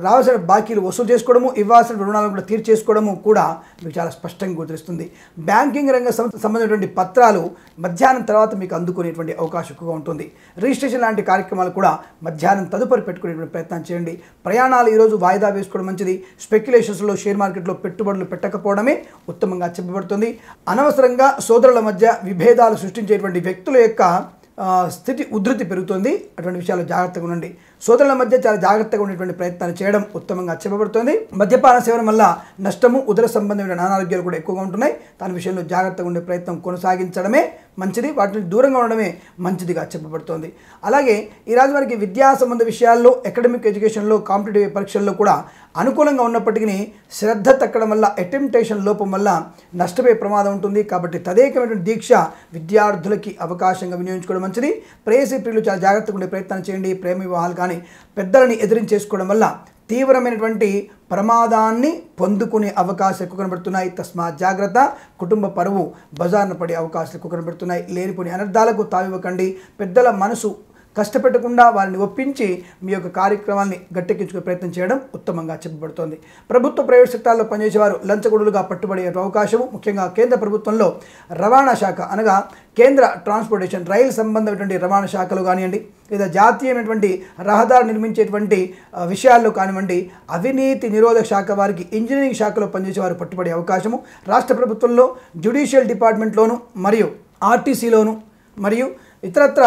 రావాల్సిన బాకీలు వసూలు చేసుకోవడము, ఇవ్వాల్సిన రుణాలను కూడా తీర్చేసుకోవడము కూడా మీకు చాలా స్పష్టంగా గుర్తిస్తుంది. బ్యాంకింగ్ రంగ సంబంధించినటువంటి పత్రాలు మధ్యాహ్నం తర్వాత మీకు అందుకునేటువంటి అవకాశం ఎక్కువగా ఉంటుంది. రిజిస్ట్రేషన్ లాంటి కార్యక్రమాలు కూడా మధ్యాహ్నం తదుపరి పెట్టుకునేటువంటి ప్రయత్నం చేయండి. ప్రయాణాలు ఈరోజు వాయిదా వేసుకోవడం మంచిది. స్పెక్యులేషన్స్లో షేర్ మార్కెట్లో పెట్టుబడులు పెట్టకపోవడమే ఉత్తమంగా చెప్పబడుతుంది. అనవసరంగా సోదరుల మధ్య విభేదాలు సృష్టించేటువంటి వ్యక్తుల యొక్క స్థితి ఉధృతి పెరుగుతుంది. అటువంటి విషయాలు జాగ్రత్తగా ఉండండి. సోదరుల మధ్య చాలా జాగ్రత్తగా ఉండేటువంటి ప్రయత్నాలు చేయడం ఉత్తమంగా చెప్పబడుతుంది. మద్యపాన సేవన వల్ల నష్టము, ఉదర సంబంధమైన అనారోగ్యాలు కూడా ఎక్కువగా ఉంటున్నాయి. దాని విషయంలో జాగ్రత్తగా ఉండే ప్రయత్నం కొనసాగించడమే మంచిది. వాటిని దూరంగా ఉండడమే మంచిదిగా చెప్పబడుతోంది. అలాగే ఈ రాజు వారికి విద్యా సంబంధ విషయాల్లో, అకాడమిక్ ఎడ్యుకేషన్లో, కాంపిటేటివ్ పరీక్షల్లో కూడా అనుకూలంగా ఉన్నప్పటికీ శ్రద్ధ తక్కడం వల్ల, అటెంప్టేషన్ లోపం వల్ల నష్టపోయే ప్రమాదం ఉంటుంది. కాబట్టి తదేకమైనటువంటి దీక్ష విద్యార్థులకి అవకాశంగా వినియోగించుకోవడం మంచిది. ప్రేయసి ప్రియులు చాలా జాగ్రత్తగా ఉండే ప్రయత్నం చేయండి. ప్రేమ వివాహాలు కానీ పెద్దలని ఎదిరించేసుకోవడం వల్ల తీవ్రమైనటువంటి ప్రమాదాన్ని పొందుకునే అవకాశాలు ఎక్కువ కనబడుతున్నాయి. తస్మాత్ జాగ్రత్త. కుటుంబ పరువు బజార్న పడే అవకాశాలు ఎక్కువ కనబడుతున్నాయి. లేనిపోని అనర్థాలకు తావివ్వకండి. పెద్దల మనసు కష్టపెట్టకుండా వారిని ఒప్పించి మీ యొక్క కార్యక్రమాన్ని గట్టెక్కించుకునే ప్రయత్నం చేయడం ఉత్తమంగా చెప్పబడుతోంది. ప్రభుత్వ ప్రైవేట్ సెక్టార్లో పనిచేసేవారు లంచగొడులుగా పట్టుబడే అవకాశము, ముఖ్యంగా కేంద్ర ప్రభుత్వంలో రవాణా శాఖ అనగా కేంద్ర ట్రాన్స్పోర్టేషన్ రైలు సంబంధమైనటువంటి రవాణా శాఖలు కానివ్వండి, లేదా జాతీయమైనటువంటి రహదారి నిర్మించేటువంటి విషయాల్లో కానివ్వండి, అవినీతి నిరోధక శాఖ వారికి, ఇంజనీరింగ్ శాఖలో పనిచేసేవారు పట్టుబడే అవకాశము, రాష్ట్ర ప్రభుత్వంలో జ్యుడిషియల్ డిపార్ట్మెంట్లోను మరియు ఆర్టీసీలోను మరియు ఇతరత్ర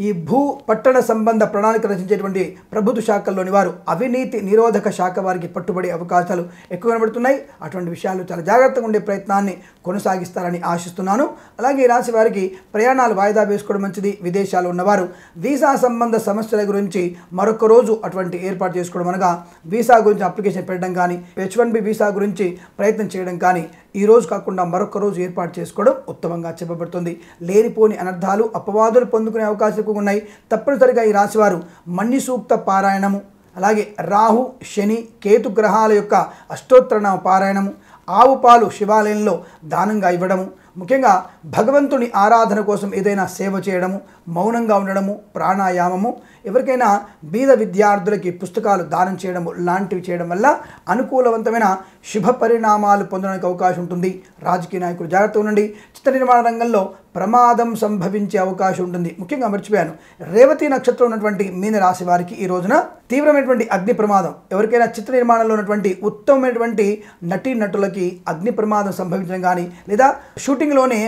ఈ భూ పట్టణ సంబంధ ప్రణాళిక రచించేటువంటి ప్రభుత్వ శాఖల్లోని వారు అవినీతి నిరోధక శాఖ వారికి పట్టుబడే అవకాశాలు ఎక్కువ కనబడుతున్నాయి. అటువంటి విషయాలు చాలా జాగ్రత్తగా ఉండే ప్రయత్నాన్ని కొనసాగిస్తారని ఆశిస్తున్నాను. అలాగే ఈ రాశి వారికి ప్రయాణాలు వాయిదా వేసుకోవడం మంచిది. విదేశాలు ఉన్నవారు వీసా సంబంధ సమస్యల గురించి మరొక రోజు అటువంటి ఏర్పాటు చేసుకోవడం, అనగా వీసా గురించి అప్లికేషన్ పెట్టడం కానీ, H1B వీసా గురించి ప్రయత్నం చేయడం కానీ ఈ రోజు కాకుండా మరొక రోజు ఏర్పాటు చేసుకోవడం ఉత్తమంగా చెప్పబడుతుంది. లేనిపోని అనర్థాలు, అపవాదులు పొందుకునే అవకాశం ఎక్కువగా ఉన్నాయి. తప్పనిసరిగా ఈ రాశివారు మణి సూక్త పారాయణము, అలాగే రాహు, శని, కేతు గ్రహాల యొక్క అష్టోత్తరనామ పారాయణము, ఆవు పాలు శివాలయంలో దానంగా ఇవ్వడము, ముఖ్యంగా భగవంతుని ఆరాధన కోసం ఏదైనా సేవ చేయడము, మౌనంగా ఉండడము, ప్రాణాయామము, ఎవరికైనా బీద విద్యార్థులకి పుస్తకాలు దానం చేయడము లాంటివి చేయడం వల్ల అనుకూలవంతమైన శుభ పరిణామాలు పొందడానికి అవకాశం ఉంటుంది. రాజకీయ నాయకులు జాగ్రత్తగా ఉండండి. చిత్ర నిర్మాణ రంగంలో ప్రమాదం సంభవించే అవకాశం ఉంటుంది. ముఖ్యంగా మర్చిపోయాను, రేవతి నక్షత్రం ఉన్నటువంటి మీన రాశి వారికి ఈ రోజున తీవ్రమైనటువంటి అగ్ని ప్రమాదం, ఎవరికైనా చిత్ర నిర్మాణంలో ఉన్నటువంటి ఉత్తమమైనటువంటి నటీనటులకి అగ్ని ప్రమాదం సంభవించడం కానీ, లేదా షూటింగ్లోనే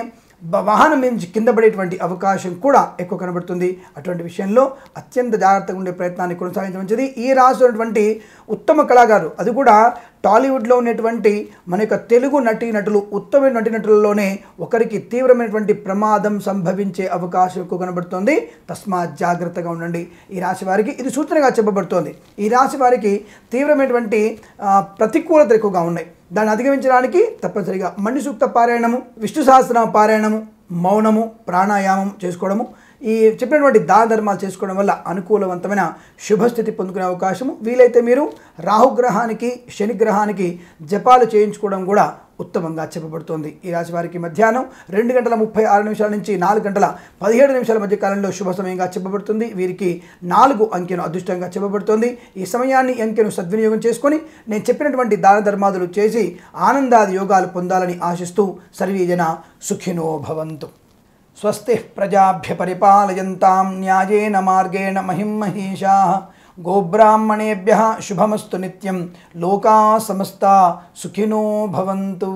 వాహనం నుంచి కింద పడేటువంటి అవకాశం కూడా ఎక్కువ కనబడుతుంది. అటువంటి విషయంలో అత్యంత జాగ్రత్తగా ఉండే ప్రయత్నాన్ని కొనసాగించమంచిది. ఈ రాశి ఉన్నటువంటి ఉత్తమ కళాకారులు, అది కూడా టాలీవుడ్లో ఉన్నటువంటి మన యొక్క తెలుగు నటీనటులు, ఉత్తమ నటీనటులలోనే ఒకరికి తీవ్రమైనటువంటి ప్రమాదం సంభవించే అవకాశం ఎక్కువ కనబడుతుంది. తస్మాత్ జాగ్రత్తగా ఉండండి. ఈ రాశి వారికి ఇది సూచనగా చెప్పబడుతోంది. ఈ రాశి వారికి తీవ్రమైనటువంటి ప్రతికూలతలు ఎక్కువగా ఉన్నాయి. దాన్ని అధిగమించడానికి తప్పనిసరిగా మణి సూక్త పారాయణము, విష్ణు సహస్రనామ పారాయణము, మౌనము, ప్రాణాయామం చేసుకోవడము, ఈ చెప్పినటువంటి దాన ధర్మాలు చేసుకోవడం వల్ల అనుకూలవంతమైన శుభస్థితి పొందుకునే అవకాశము. వీలైతే మీరు రాహుగ్రహానికి, శనిగ్రహానికి జపాలు చేయించుకోవడం కూడా ఉత్తమంగా చెప్పబడుతోంది. ఈ రాశి వారికి మధ్యాహ్నం 2:36 నుంచి 4:17 మధ్య కాలంలో శుభ సమయంగా చెప్పబడుతుంది. వీరికి 4 అంకెను అదృష్టంగా చెప్పబడుతుంది. ఈ సమయాన్ని, అంకెను సద్వినియోగం చేసుకొని నేను చెప్పినటువంటి దాన ధర్మాదులు చేసి ఆనందాది యోగాలు పొందాలని ఆశిస్తూ సర్వీజన సుఖినో భవంతు. స్వస్తి ప్రజాభ్య పరిపాలయంతాం న్యాయేన మార్గేణ మహిం మహీషాః. గోబ్రాహ్మణేభ్యః శుభమస్తు నిత్యం. లోకా సమస్తా సుఖినో భవంతు.